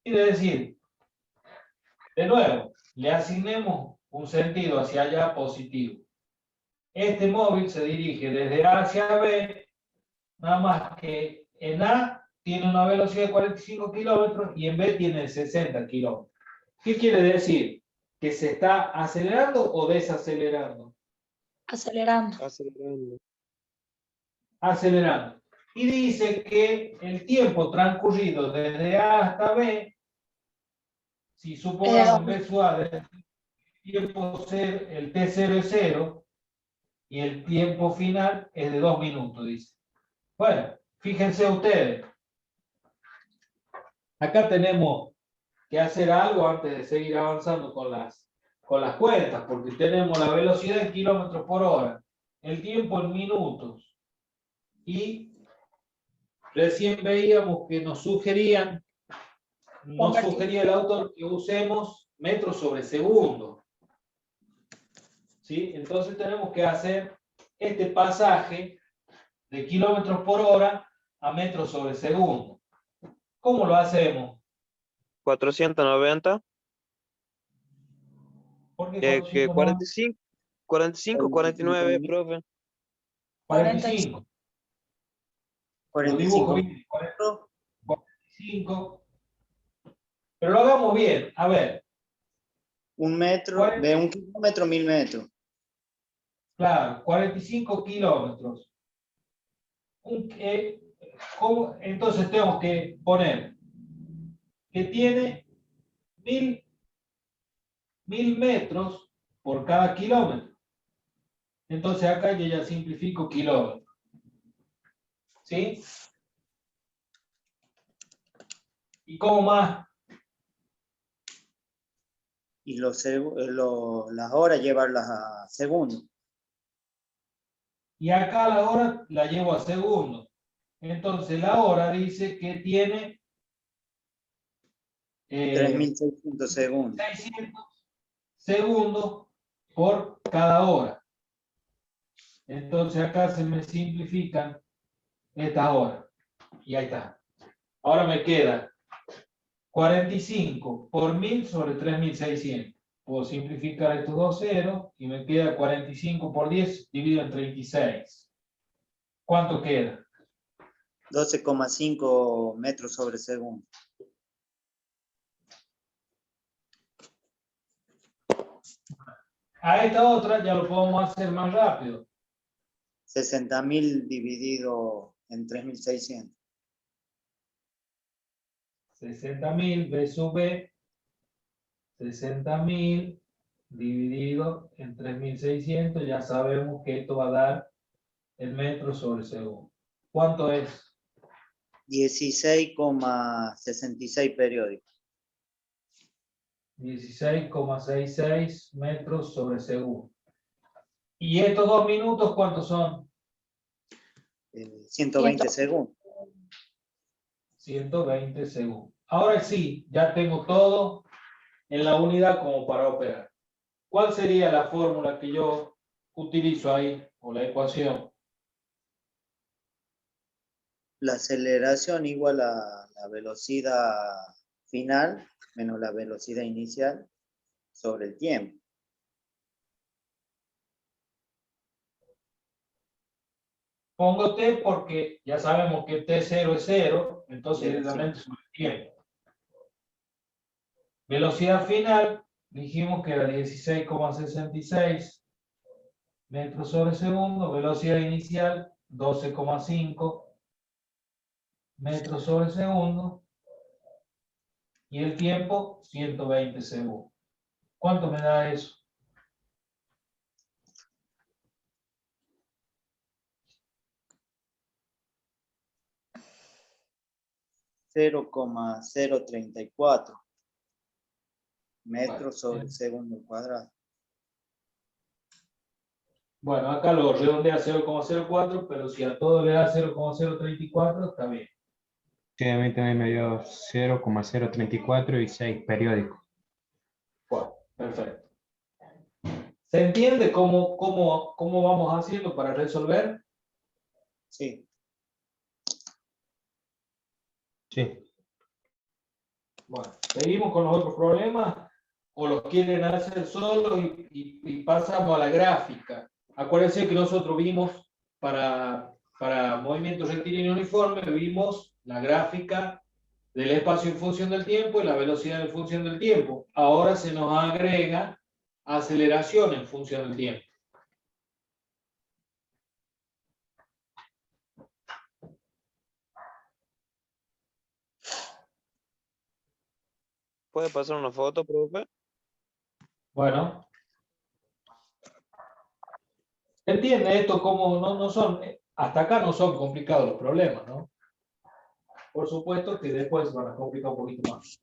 Speaker 1: Quiere decir, de nuevo, le asignemos un sentido hacia allá positivo. Este móvil se dirige desde A hacia B, nada más que en A tiene una velocidad de 45 kilómetros y en B tiene 60 kilómetros. ¿Qué quiere decir? ¿Que se está acelerando o desacelerando?
Speaker 5: Acelerando.
Speaker 3: Acelerando.
Speaker 1: Acelerando. Y dice que el tiempo transcurrido desde A hasta B, si supongamos en B sub A, el tiempo ser, el T0 es 0 y el tiempo final es de 2 minutos, dice. Bueno, fíjense ustedes. Acá tenemos que hacer algo antes de seguir avanzando con las cuentas, porque tenemos la velocidad en kilómetros por hora, el tiempo en minutos, y recién veíamos que nos sugería el autor que usemos metros sobre segundo. ¿Sí? Entonces tenemos que hacer este pasaje de kilómetros por hora a metros sobre segundo. ¿Cómo lo hacemos?
Speaker 3: 490.
Speaker 1: ¿Por qué
Speaker 3: Que
Speaker 1: 490?
Speaker 3: 45, 49, profe.
Speaker 1: 45. Lo dibujo
Speaker 7: 45
Speaker 1: bien. 45. Pero lo hagamos bien. A ver.
Speaker 7: 1 metro,
Speaker 1: 40.
Speaker 7: de 1 kilómetro, 1000 metros.
Speaker 1: Claro, 45 kilómetros. Entonces tenemos que poner que tiene 1000 metros por cada kilómetro. Entonces acá yo ya simplifico kilómetros. ¿Sí? ¿Y cómo más?
Speaker 7: Y las horas llevarlas a segundo.
Speaker 1: Y acá la hora la llevo a segundo. Entonces la hora dice que tiene
Speaker 7: 3600 segundos.
Speaker 1: 600 segundos por cada hora. Entonces acá se me simplifican estas horas. Y ahí está. Ahora me queda 45 por 1000 sobre 3600. Puedo simplificar estos dos ceros y me queda 45 por 10 dividido en 36. ¿Cuánto queda?
Speaker 7: 12,5 metros sobre segundo.
Speaker 1: A esta otra ya lo podemos hacer más rápido.
Speaker 7: 60.000 dividido en 3600.
Speaker 1: 60.000 B sub B. 60.000 dividido en 3.600. Ya sabemos que esto va a dar el metro sobre segundo. ¿Cuánto es?
Speaker 7: 16,66 periódicos.
Speaker 1: 16,66 metros sobre segundo. ¿Y estos 2 minutos cuántos son?
Speaker 7: 120 segundos.
Speaker 1: 120 segundos. Ahora sí, ya tengo todo en la unidad como para operar. ¿Cuál sería la fórmula que yo utilizo ahí, o la ecuación?
Speaker 7: La aceleración igual a la velocidad final menos la velocidad inicial sobre el tiempo.
Speaker 1: Pongo T porque ya sabemos que T0 es 0, entonces
Speaker 7: Sí,
Speaker 1: directamente sobre el tiempo. Velocidad final, dijimos que era 16,66 metros sobre segundo. Velocidad inicial, 12,5 metros sobre segundo. Y el tiempo, 120 segundos. ¿Cuánto me da eso?
Speaker 7: .034 metros sobre segundo al cuadrado.
Speaker 1: Bueno, acá lo redondea a 0,04, pero si a todo le da 0,034, está bien.
Speaker 2: Sí, a mí también me dio 0,034 y 6 periódicos.
Speaker 1: Perfecto. ¿Se entiende cómo vamos haciendo para resolver?
Speaker 7: Sí.
Speaker 2: Sí.
Speaker 1: Bueno, seguimos con los otros problemas o los quieren hacer solos y pasamos a la gráfica. Acuérdense que nosotros vimos para movimiento rectilíneo uniforme, vimos la gráfica del espacio en función del tiempo y la velocidad en función del tiempo. Ahora se nos agrega aceleración en función del tiempo.
Speaker 3: ¿Puede pasar una foto, profe?
Speaker 1: Bueno, ¿entiende esto? Cómo no son, hasta acá no son complicados los problemas, ¿no? Por supuesto que después van a complicar un poquito más.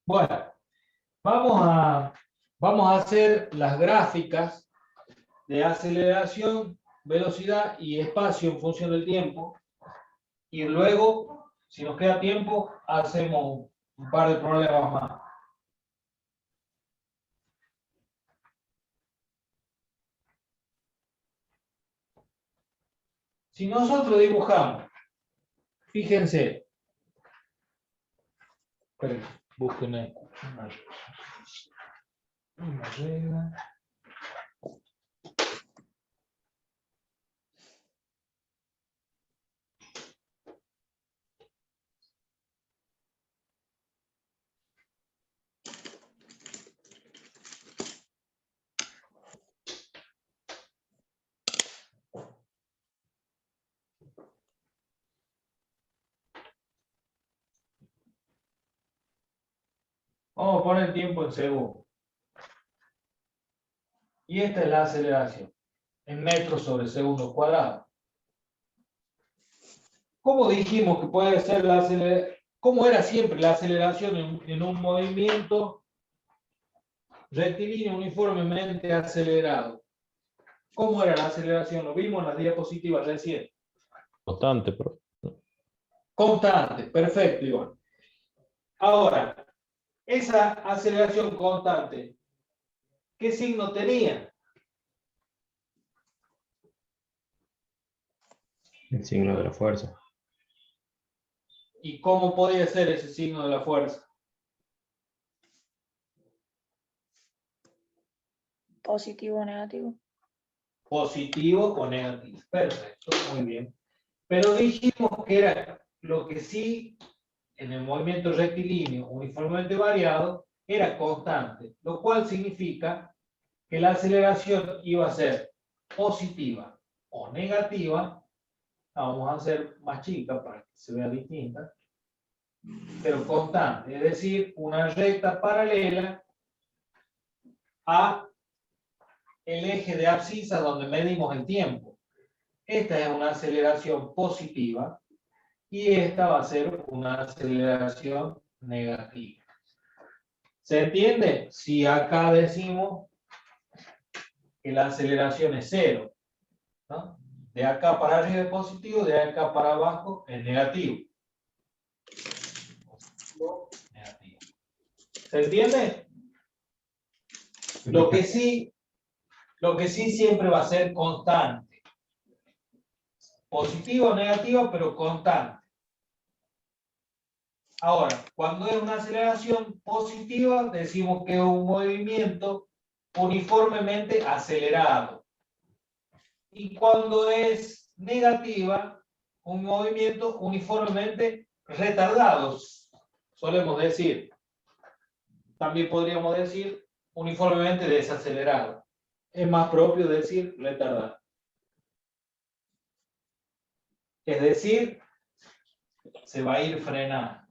Speaker 1: Bueno, vamos a hacer las gráficas de aceleración, velocidad y espacio en función del tiempo. Y luego, si nos queda tiempo, hacemos un par de problemas más. Si nosotros dibujamos, fíjense, esperen, busquen una regla. Vamos a poner el tiempo en segundos. Y esta es la aceleración, en metros sobre segundo cuadrado. ¿Cómo dijimos que puede ser la aceleración? ¿Cómo era siempre la aceleración en un movimiento rectilíneo uniformemente acelerado? ¿Cómo era la aceleración? Lo vimos en las diapositivas recién.
Speaker 4: Constante, profe.
Speaker 1: Constante, perfecto, Iván. Ahora, esa aceleración constante, ¿qué signo tenía?
Speaker 2: El signo de la fuerza.
Speaker 1: ¿Y cómo podía ser ese signo de la fuerza?
Speaker 5: Positivo o negativo.
Speaker 1: Positivo o negativo. Perfecto, muy bien. Pero dijimos que era lo que sí, en el movimiento rectilíneo uniformemente variado, era constante, lo cual significa que la aceleración iba a ser positiva o negativa. La vamos a hacer más chica para que se vea distinta, pero constante, es decir, una recta paralela a el eje de abscisa donde medimos el tiempo. Esta es una aceleración positiva y esta va a ser una aceleración negativa. ¿Se entiende? Si acá decimos que la aceleración es cero, ¿no? De acá para arriba es positivo, de acá para abajo es negativo. Negativo. ¿Se entiende? Lo que sí siempre va a ser constante. Positivo o negativo, pero constante. Ahora, cuando es una aceleración positiva, decimos que es un movimiento uniformemente acelerado. Y cuando es negativa, un movimiento uniformemente retardado, solemos decir. también podríamos decir uniformemente desacelerado. Es más propio decir retardado. Es decir, se va a ir frenando.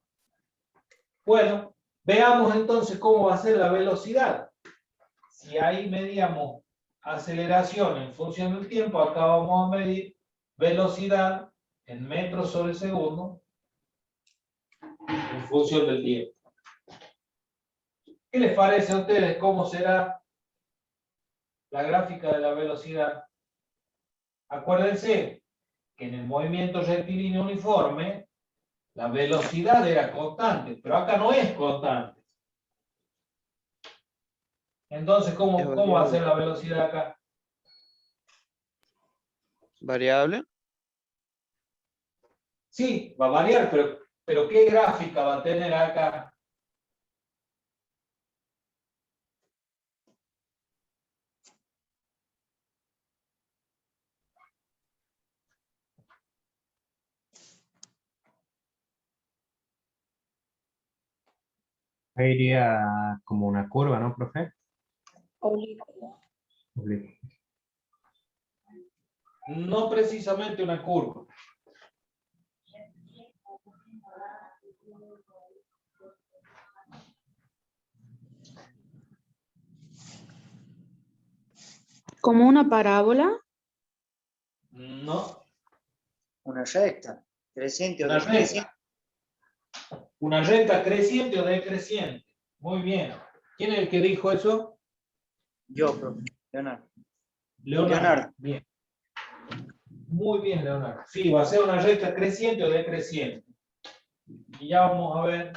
Speaker 1: Bueno, veamos entonces cómo va a ser la velocidad. Si ahí medíamos aceleración en función del tiempo, acá vamos a medir velocidad en metros sobre segundo en función del tiempo. ¿Qué les parece a ustedes cómo será la gráfica de la velocidad? Acuérdense que en el movimiento rectilíneo uniforme la velocidad era constante, pero acá no es constante. Entonces, ¿cómo va a ser la velocidad acá?
Speaker 3: Variable.
Speaker 1: Sí, va a variar, pero ¿qué gráfica va a tener acá?
Speaker 2: Ahí iría como una curva, ¿no, profe?
Speaker 5: Oblicuo.
Speaker 2: Oblicuo.
Speaker 1: No precisamente una curva.
Speaker 8: ¿Como una parábola?
Speaker 1: No,
Speaker 7: Una recta, creciente o
Speaker 1: una
Speaker 7: decreciente.
Speaker 1: recta. Una recta creciente o decreciente. Muy bien. ¿Quién es el que dijo eso?
Speaker 7: Yo, profe. Leonardo.
Speaker 1: Leonardo. Bien. Muy bien, Leonardo. Sí, va a ser una recta creciente o decreciente. Y ya vamos a ver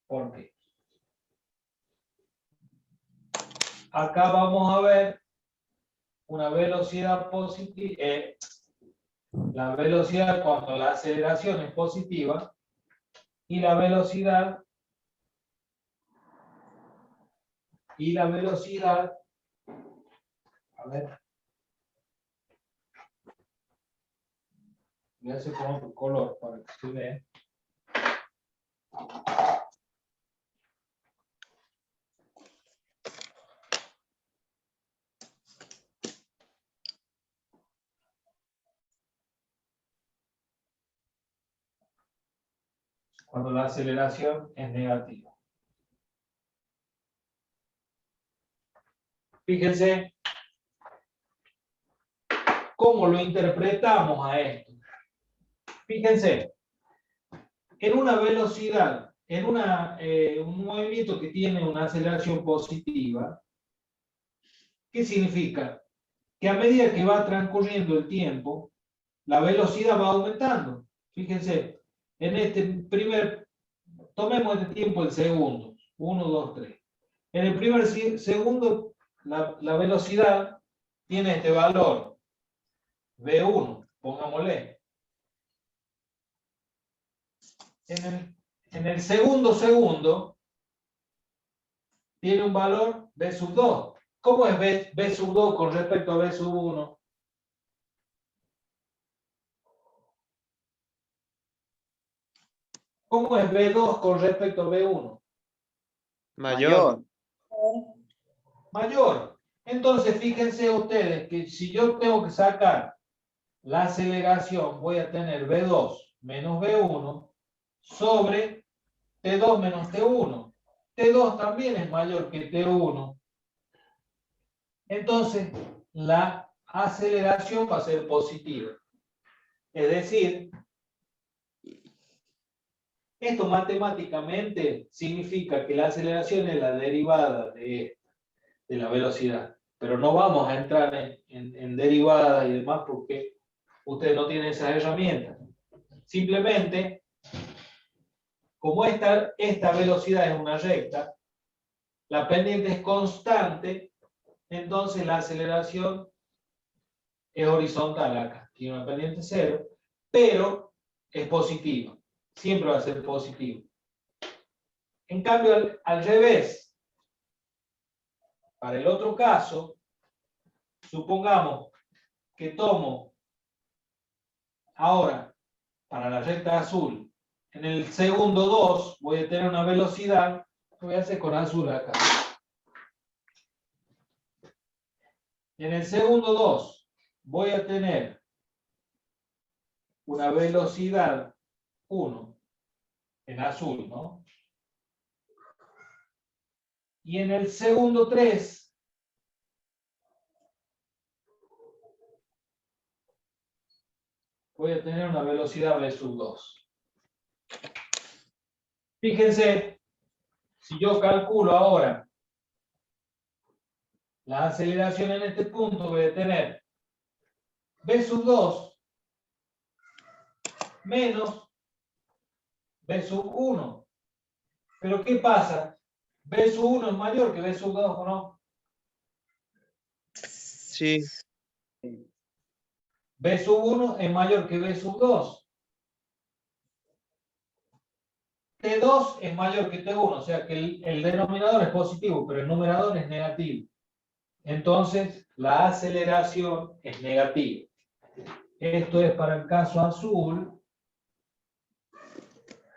Speaker 1: por qué. Acá vamos a ver una velocidad positiva. La velocidad cuando la aceleración es positiva y la velocidad a ver, voy a hacer con otro color para que se vea. Cuando la aceleración es negativa. Fíjense cómo lo interpretamos a esto. Fíjense, en una velocidad, en un movimiento que tiene una aceleración positiva, ¿qué significa? Que a medida que va transcurriendo el tiempo, la velocidad va aumentando. Fíjense, en este tomemos este tiempo en segundos, 1, 2, 3. En el primer segundo, la velocidad tiene este valor, V1, pongámosle. En el segundo, tiene un valor V sub 2. ¿Cómo es V sub 2 con respecto a V sub 1? ¿Cómo es V2 con respecto a V1?
Speaker 3: Mayor.
Speaker 1: Mayor. Entonces, fíjense ustedes que si yo tengo que sacar la aceleración, voy a tener V2 menos V1 sobre T2 menos T1. T2 también es mayor que T1. Entonces, la aceleración va a ser positiva. Es decir, esto matemáticamente significa que la aceleración es la derivada de la velocidad. Pero no vamos a entrar en derivadas y demás porque ustedes no tienen esas herramientas. Simplemente, como esta velocidad es una recta, la pendiente es constante, entonces la aceleración es horizontal acá. Tiene una pendiente cero, pero es positiva. Siempre va a ser positivo. En cambio, al revés, para el otro caso, supongamos que tomo ahora, para la recta azul, en el segundo 2 voy a tener una velocidad, lo voy a hacer con azul acá. En el segundo 2 voy a tener una velocidad 1 en azul, ¿no? Y en el segundo 3 voy a tener una velocidad v sub 2. Fíjense, si yo calculo ahora la aceleración en este punto, voy a tener v sub 2 menos v sub 1. Pero ¿qué pasa? V sub 1 es mayor que V sub 2, ¿o no?
Speaker 3: Sí,
Speaker 1: V sub 1 es mayor que V sub 2. T2 es mayor que T1, o sea que el denominador es positivo, pero el numerador es negativo. Entonces, la aceleración es negativa. Esto es para el caso azul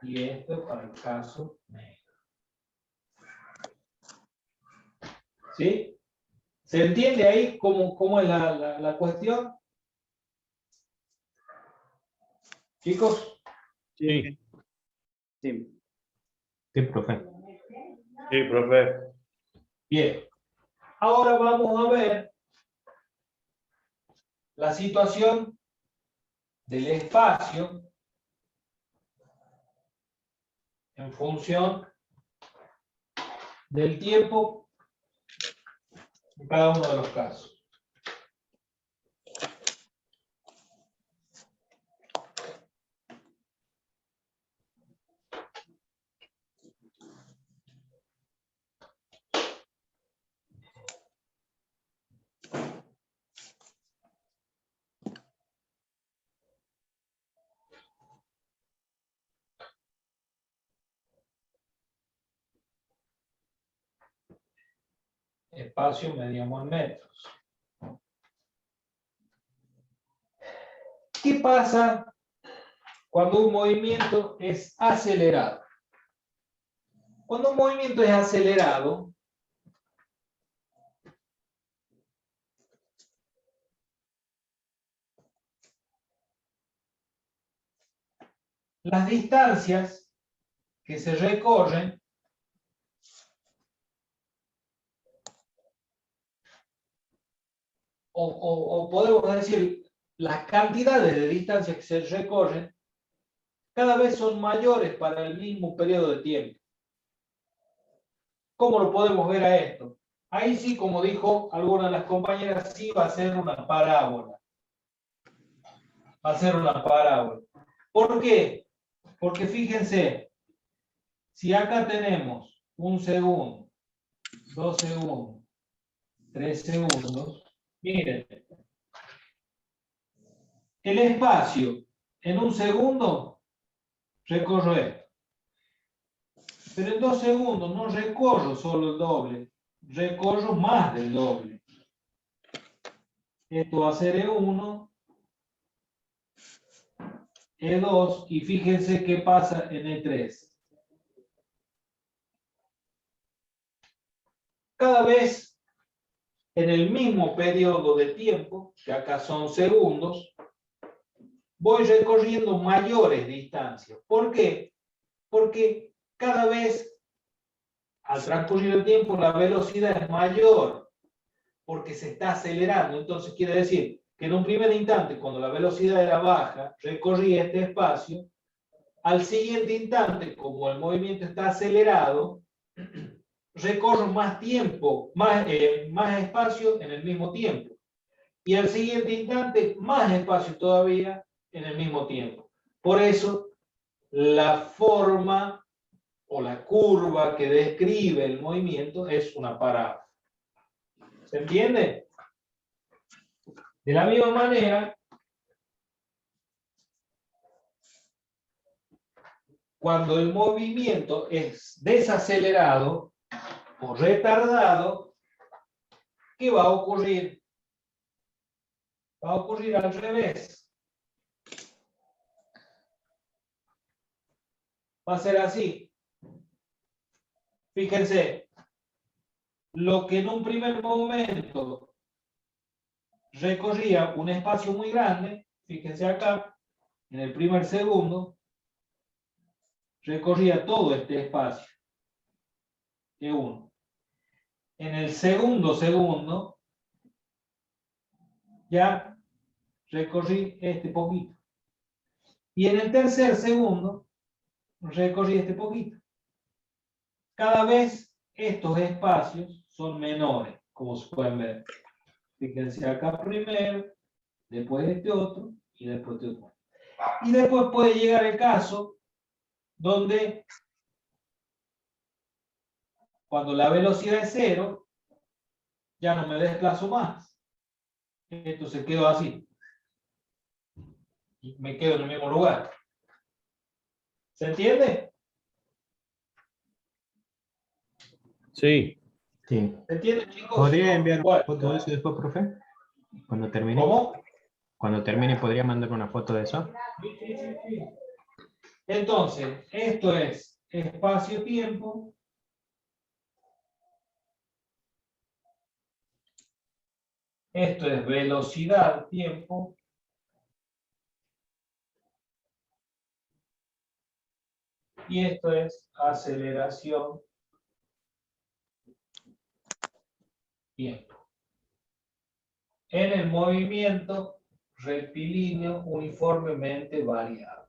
Speaker 1: y esto es para el caso negro. ¿Sí? ¿Se entiende ahí cómo es la cuestión? Chicos.
Speaker 4: Sí.
Speaker 7: Sí.
Speaker 2: Sí, profe.
Speaker 9: Sí, profe.
Speaker 1: Bien. Ahora vamos a ver la situación del espacio en función del tiempo en cada uno de los casos. Espacio medíamos en metros. ¿Qué pasa cuando un movimiento es acelerado? Cuando un movimiento es acelerado, las distancias que se recorren o podemos decir las cantidades de distancias que se recorren cada vez son mayores para el mismo periodo de tiempo. ¿Cómo lo podemos ver a esto? Ahí sí, como dijo alguna de las compañeras, sí va a ser una parábola. Va a ser una parábola. ¿Por qué? Porque fíjense, si acá tenemos 1 segundo, 2 segundos, 3 segundos, miren, el espacio en 1 segundo recorro esto. Pero en 2 segundos no recorro solo el doble, recorro más del doble. Esto va a ser E1, E2, y fíjense qué pasa en E3. Cada vez en el mismo periodo de tiempo, que acá son segundos, voy recorriendo mayores distancias. ¿Por qué? Porque cada vez, al transcurrir el tiempo, la velocidad es mayor, porque se está acelerando. Entonces quiere decir que en un primer instante, cuando la velocidad era baja, recorrí este espacio. Al siguiente instante, como el movimiento está acelerado, recorro más tiempo, más espacio en el mismo tiempo. Y al siguiente instante, más espacio todavía en el mismo tiempo. Por eso, la forma o la curva que describe el movimiento es una parábola. ¿Se entiende? De la misma manera, cuando el movimiento es desacelerado o retardado, ¿qué va a ocurrir? Va a ocurrir al revés. va a ser así. Fíjense, lo que en un primer momento recorría un espacio muy grande, fíjense acá, en el primer segundo, recorría todo este espacio. E1. En el segundo segundo, ya recorrí este poquito. Y en el tercer segundo, recorrí este poquito. Cada vez estos espacios son menores, como se pueden ver. Fíjense acá primero, después este otro, y después este otro. Y después puede llegar el caso donde cuando la velocidad es 0, ya no me desplazo más. Esto se quedó así. Y me quedo en el mismo lugar. ¿Se entiende?
Speaker 4: Sí.
Speaker 2: Sí.
Speaker 1: ¿Se entiende, chicos?
Speaker 2: ¿Podría enviar una
Speaker 1: Bueno.
Speaker 2: foto de eso después, profe? Cuando termine.
Speaker 1: ¿Cómo?
Speaker 2: Cuando termine, ¿podría mandarme una foto de eso?
Speaker 1: Sí. Entonces, esto es espacio-tiempo. Esto es velocidad-tiempo. Y esto es aceleración-tiempo. En el movimiento rectilíneo uniformemente variable.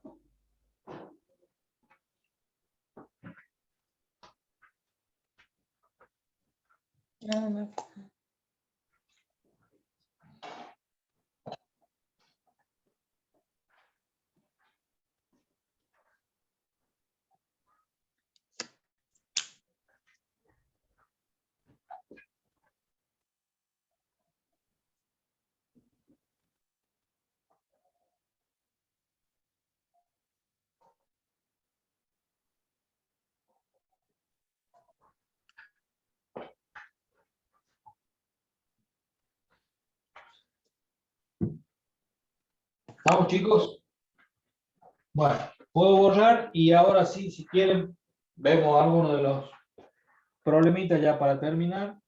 Speaker 5: No.
Speaker 1: ¿Vamos, chicos? Bueno, puedo borrar y ahora sí, si quieren, vemos algunos de los problemitas ya para terminar.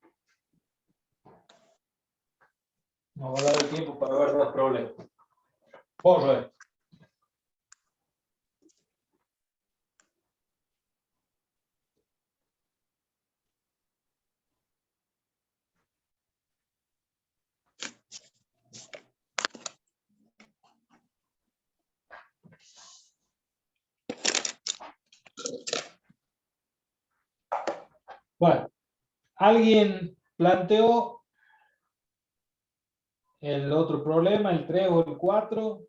Speaker 1: Nos va a dar el tiempo para ver los problemas. Borro esto. Bueno, ¿alguien planteó el otro problema, el 3 o el 4?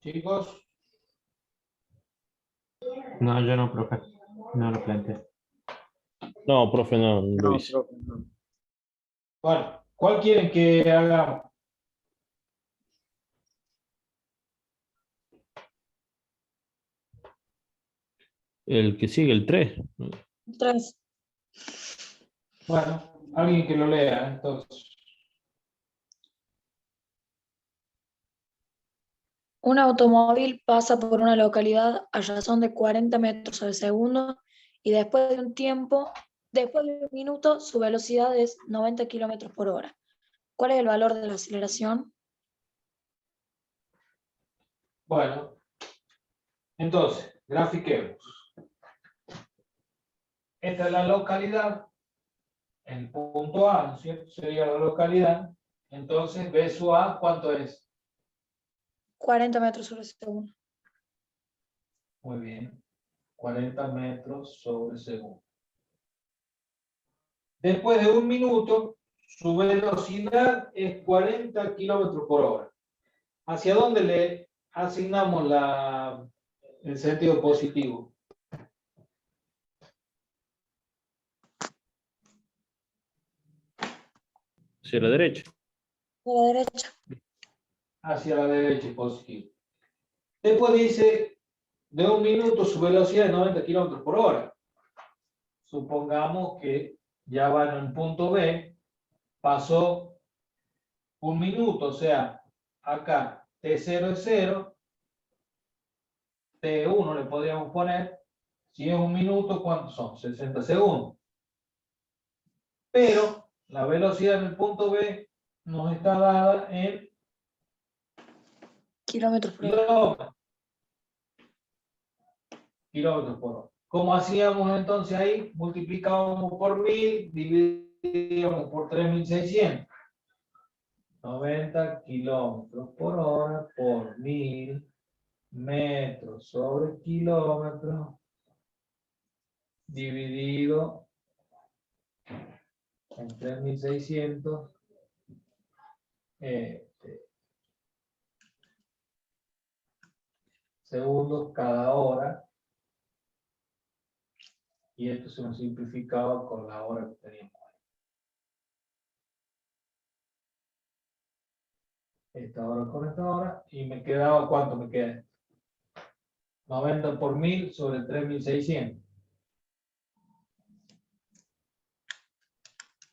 Speaker 1: Chicos,
Speaker 2: No, yo no, profe. No lo planteé.
Speaker 4: No, profe, no lo
Speaker 7: No,
Speaker 4: hice.
Speaker 7: profe, no.
Speaker 1: bueno, ¿cuál quieren que hagamos?
Speaker 4: El que sigue, el 3.
Speaker 5: 3.
Speaker 1: Bueno, alguien que lo lea, entonces.
Speaker 5: Un automóvil pasa por una localidad a razón de 40 metros al segundo y después de un minuto, su velocidad es 90 kilómetros por hora. ¿Cuál es el valor de la aceleración?
Speaker 1: Bueno, entonces, grafiquemos. Esta es la localidad, el punto A, ¿no es cierto? Sería la localidad. Entonces, B sub A, ¿cuánto es?
Speaker 5: 40 metros sobre segundo.
Speaker 1: Muy bien. 40 metros sobre segundo. Después de un minuto, su velocidad es 40 kilómetros por hora. ¿Hacia dónde le asignamos el sentido positivo?
Speaker 4: Hacia la derecha.
Speaker 5: A la derecha.
Speaker 1: Hacia la derecha es positivo. Después dice, de 1 minuto su velocidad es 90 kilómetros por hora. Supongamos que ya va en el punto B, pasó 1 minuto, o sea, acá T0 es 0, T1 le podríamos poner, si es 1 minuto, ¿cuántos son? 60 segundos. Pero la velocidad en el punto B nos está dada en
Speaker 5: Kilómetros por hora.
Speaker 1: Kilómetros por hora. ¿Cómo hacíamos entonces ahí? Multiplicábamos por 1000, dividíamos por 3600. 90 kilómetros por hora por 1000 metros sobre kilómetros dividido en 3600 segundos cada hora, y esto se nos simplificaba con la hora que teníamos. Esta hora con esta hora, y me quedaba, ¿cuánto me queda? 90 por 1000 sobre 3600.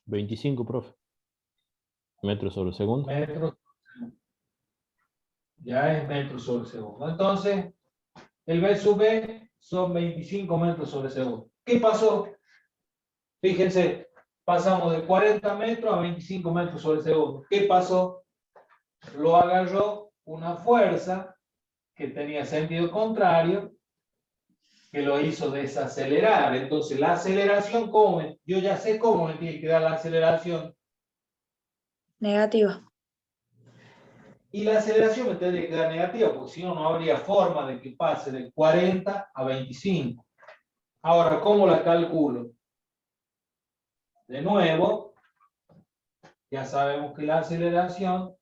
Speaker 4: 25, profe. Metros sobre segundo.
Speaker 1: Metros. Ya es metros sobre segundo. Entonces, el B sub B son 25 metros sobre segundo. ¿Qué pasó? Fíjense, pasamos de 40 metros a 25 metros sobre segundo. ¿Qué pasó? Lo agarró una fuerza que tenía sentido contrario, que lo hizo desacelerar. Entonces, la aceleración, ¿cómo? Yo ya sé cómo me tiene que dar la aceleración.
Speaker 5: Negativa.
Speaker 1: Y la aceleración me tendría que dar negativa, porque si no, no habría forma de que pase de 40 a 25. Ahora, ¿cómo la calculo? De nuevo, ya sabemos que la aceleración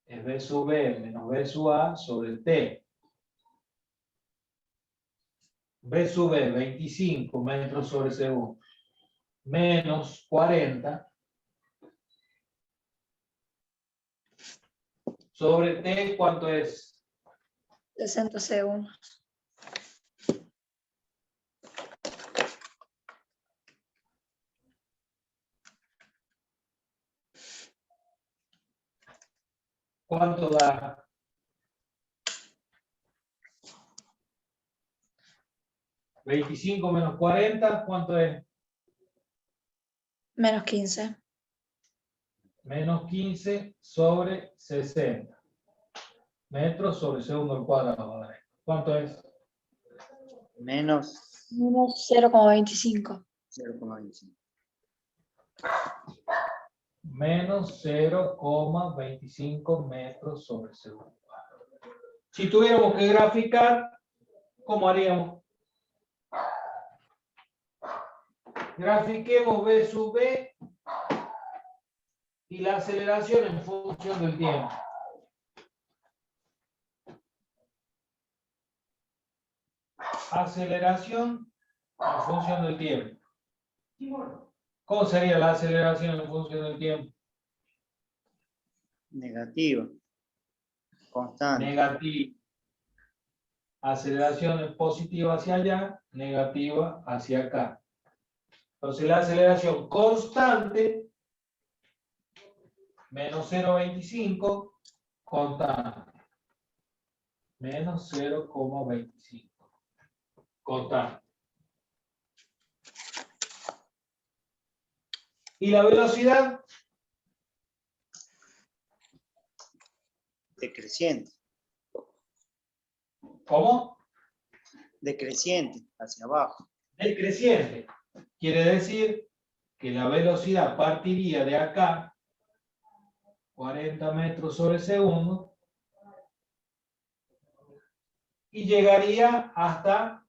Speaker 1: es B sub B menos B sub A sobre T. B sub B, 25 metros sobre segundo, menos 40 sobre T, ¿cuánto es?
Speaker 5: 60 segundos.
Speaker 1: ¿Cuánto da? ¿25 menos 40? ¿Cuánto es?
Speaker 5: Menos 15.
Speaker 1: Menos 15 sobre 60. Metros sobre segundo al cuadrado. ¿Cuánto es?
Speaker 7: Menos
Speaker 5: Menos 0,25.
Speaker 7: 0,25.
Speaker 1: Menos 0,25 metros sobre segundo. Si tuviéramos que graficar, ¿cómo haríamos? Grafiquemos B sub B y la aceleración en función del tiempo. Aceleración en función del tiempo. ¿Cómo sería la aceleración en función del tiempo?
Speaker 7: Negativa. Constante.
Speaker 1: Negativa. Aceleración es positiva hacia allá, negativa hacia acá. Entonces la aceleración constante, menos 0,25, constante. Menos 0,25. Constante. ¿Y la velocidad?
Speaker 7: Decreciente.
Speaker 1: ¿Cómo?
Speaker 7: Decreciente, hacia abajo.
Speaker 1: Decreciente. Quiere decir que la velocidad partiría de acá, 40 metros sobre segundo, y llegaría hasta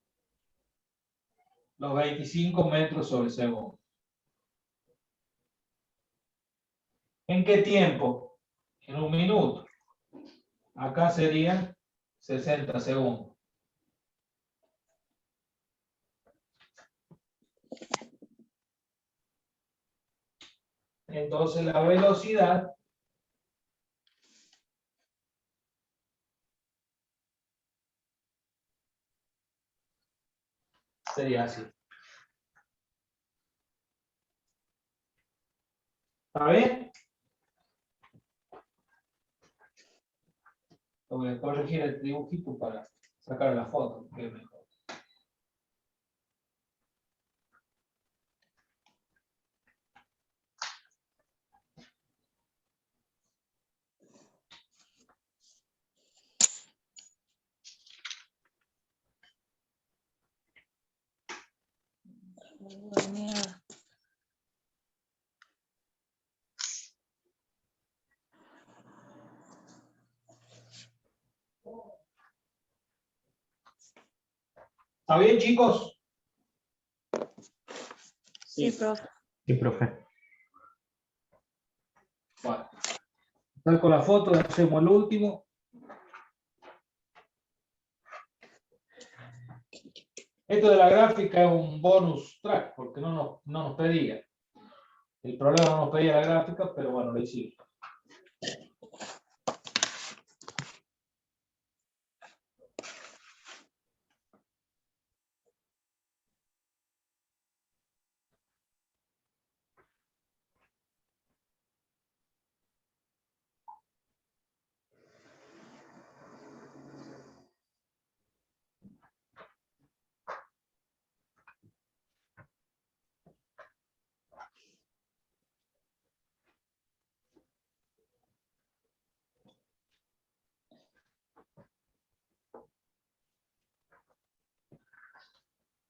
Speaker 1: los 25 metros sobre segundo. ¿En qué tiempo? En 1 minuto. Acá serían 60 segundos. Entonces la velocidad Sería así. ¿Está bien? Voy a corregir el dibujito para sacar la foto, que es mejor. ¿Está bien, chicos?
Speaker 8: Sí, profe.
Speaker 2: Sí, profe.
Speaker 1: Bueno. Está con la foto, hacemos el último. Esto de la gráfica es un bonus track, porque no nos pedía. El problema no nos pedía la gráfica, pero bueno, lo hicimos.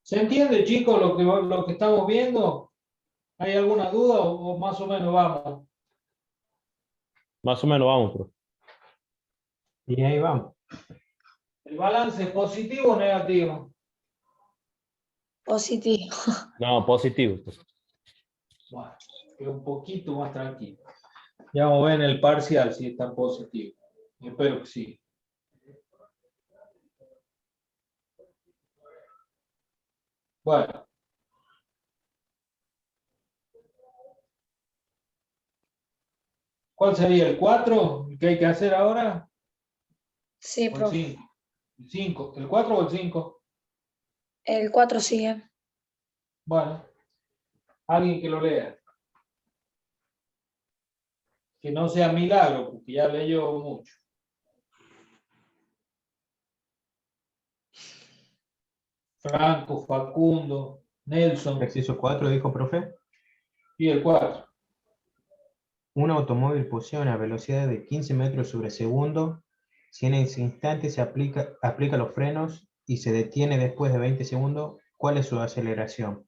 Speaker 1: ¿Se entiende, chicos, lo que estamos viendo? ¿Hay alguna duda o más o menos vamos?
Speaker 4: Más o menos vamos, profe.
Speaker 2: Y ahí vamos.
Speaker 1: ¿El balance es positivo o negativo?
Speaker 5: Positivo.
Speaker 4: No, positivo, profe.
Speaker 1: Bueno, queda un poquito más tranquilo. Ya vamos a ver en el parcial si está positivo. Espero que sí. Bueno. ¿Cuál sería el 4? ¿Qué hay que hacer ahora?
Speaker 5: Sí,
Speaker 1: ¿O el
Speaker 5: profe.
Speaker 1: 5? ¿El 5? ¿El 4 o el 5?
Speaker 5: El 4 sigue.
Speaker 1: Bueno, alguien que lo lea. Que no sea Milagro, porque ya leyó mucho. Franco, Facundo, Nelson
Speaker 2: Ejercicio 4, dijo profe.
Speaker 1: y el 4.
Speaker 2: Un automóvil posee una velocidad de 15 metros sobre segundo. Si en ese instante se aplica los frenos y se detiene después de 20 segundos, ¿cuál es su aceleración?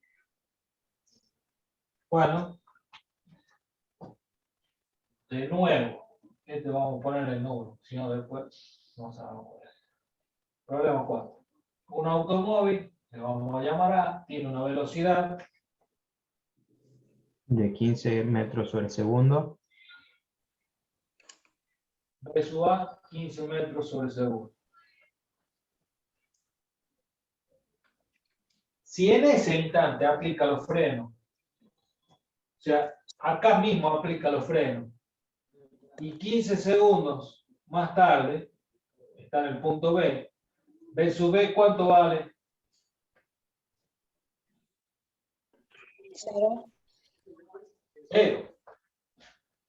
Speaker 1: Bueno, de nuevo, vamos a poner el número, si no después no sabemos cuál es. Problema 4. Un automóvil, le vamos a llamar A, tiene una velocidad
Speaker 2: De 15 metros sobre segundo.
Speaker 1: V sub A, 15 metros sobre segundo. Si en ese instante aplica los frenos, o sea, acá mismo aplica los frenos, y 15 segundos más tarde, está en el punto B, V sub B, ¿cuánto vale?
Speaker 5: 0.
Speaker 1: 0.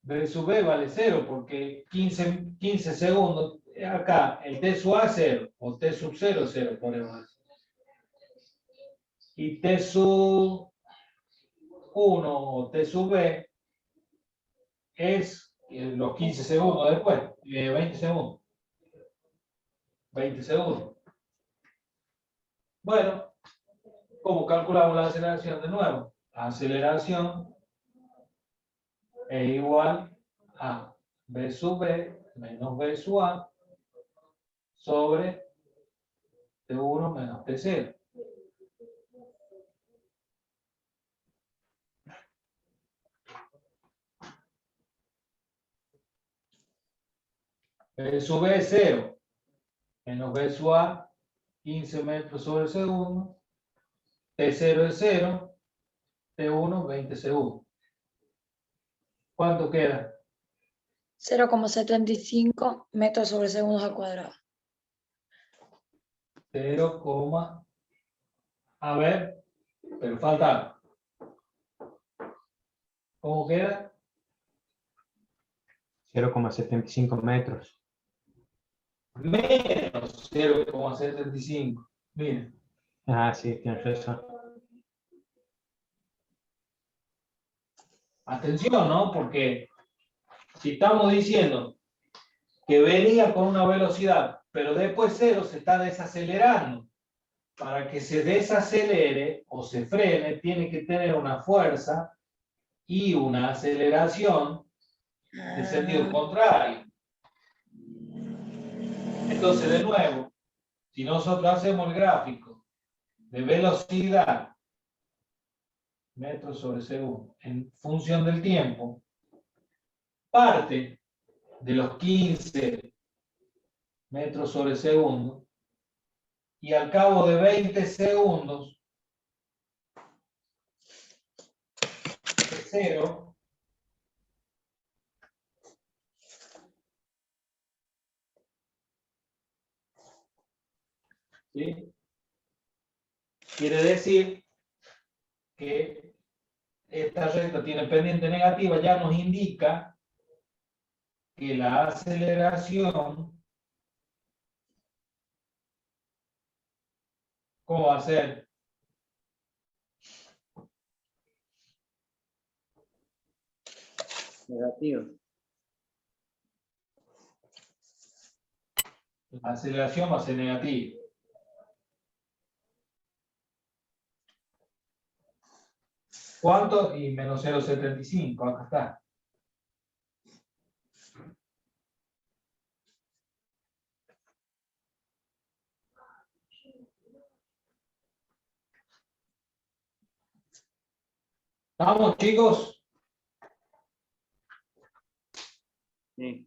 Speaker 1: V sub B vale 0 porque 15 segundos, acá el T sub A 0, o T sub 0, 0, ponemos. Y T sub 1 o T sub B es los 15 segundos después, 20 segundos. 20 segundos. Bueno, ¿cómo calculamos la aceleración de nuevo? La aceleración es igual a V sub B menos V sub A sobre T1 menos T0. V sub B es 0 menos V sub A 15 metros sobre segundo, T0 es 0, T1 20 segundos. ¿Cuánto queda?
Speaker 5: 0,75 metros sobre segundos al cuadrado.
Speaker 1: 0,75 A ver, pero falta. ¿Cómo queda?
Speaker 2: 0,75 metros.
Speaker 1: Menos 0,75. Miren.
Speaker 2: Ah, sí, tienes razón.
Speaker 1: Atención, ¿no? Porque si estamos diciendo que venía con una velocidad, pero después cero se está desacelerando. Para que se desacelere o se frene, tiene que tener una fuerza y una aceleración de sentido contrario. Entonces, de nuevo, si nosotros hacemos el gráfico de velocidad, metros sobre segundo, en función del tiempo, parte de los 15 metros sobre segundo, y al cabo de 20 segundos, de cero, ¿sí? Quiere decir que esta recta tiene pendiente negativa, ya nos indica que la aceleración, ¿cómo va a ser?
Speaker 7: Negativo.
Speaker 1: La aceleración va a ser negativa. ¿Cuánto? Y menos 0,75, acá está. ¿Estamos, chicos?
Speaker 7: Sí.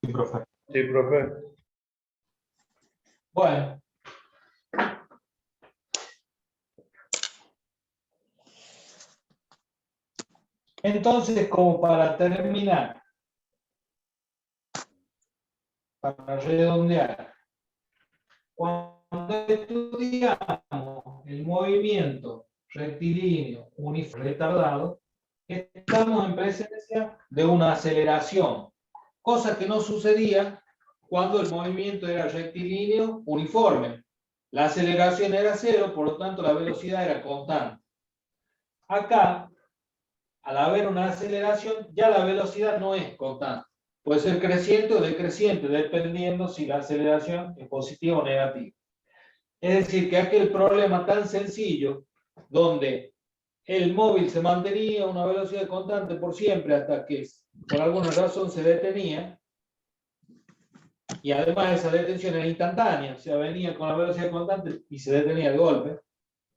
Speaker 2: Sí, profe.
Speaker 9: Sí, profe.
Speaker 1: Bueno. Entonces, como para terminar, para redondear, cuando estudiamos el movimiento rectilíneo uniforme retardado, estamos en presencia de una aceleración, cosa que no sucedía cuando el movimiento era rectilíneo uniforme. La aceleración era cero, por lo tanto la velocidad era constante. Acá, al haber una aceleración, ya la velocidad no es constante. Puede ser creciente o decreciente, dependiendo si la aceleración es positiva o negativa. Es decir, que aquel problema tan sencillo, donde el móvil se mantenía a una velocidad constante por siempre hasta que por alguna razón se detenía, y además esa detención era instantánea, o sea, venía con la velocidad constante y se detenía de golpe,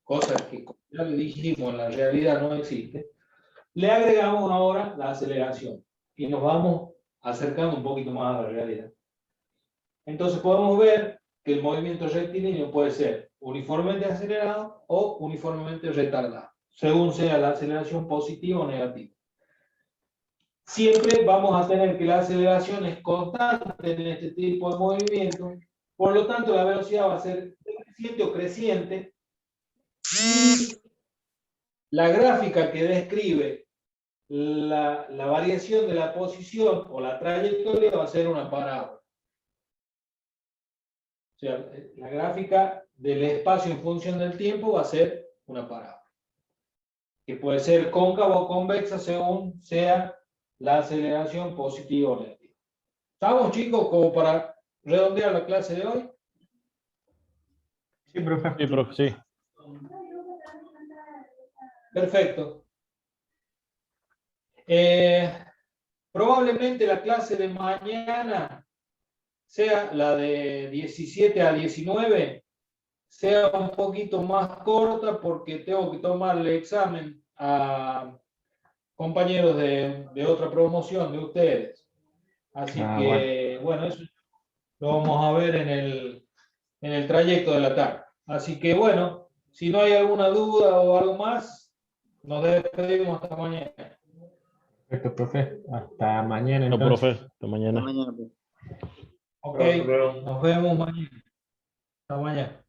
Speaker 1: cosa que, como ya le dijimos, en la realidad no existe. Le agregamos ahora la aceleración y nos vamos acercando un poquito más a la realidad. Entonces podemos ver que el movimiento rectilíneo puede ser uniformemente acelerado o uniformemente retardado, según sea la aceleración positiva o negativa. Siempre vamos a tener que la aceleración es constante en este tipo de movimiento, por lo tanto la velocidad va a ser decreciente o creciente. Y la gráfica que describe la variación de la posición o la trayectoria va a ser una parábola. O sea, la gráfica del espacio en función del tiempo va a ser una parábola, que puede ser cóncava o convexa según sea la aceleración positiva o negativa. ¿Estamos, chicos, como para redondear la clase de hoy?
Speaker 2: Sí, profe.
Speaker 4: Sí, profe, sí.
Speaker 1: Perfecto. Probablemente la clase de mañana sea la de 17 a 19, sea un poquito más corta porque tengo que tomarle examen a compañeros de otra promoción de ustedes. Así que, bueno, eso lo vamos a ver en el trayecto de la tarde. Así que, bueno, si no hay alguna duda o algo más, nos despedimos hasta mañana.
Speaker 2: Perfecto, profe. Hasta mañana
Speaker 4: No,
Speaker 2: entonces.
Speaker 4: profe, hasta mañana.
Speaker 7: Mañana, pues.
Speaker 1: Ok,
Speaker 9: Hasta luego.
Speaker 1: nos vemos mañana. Hasta mañana.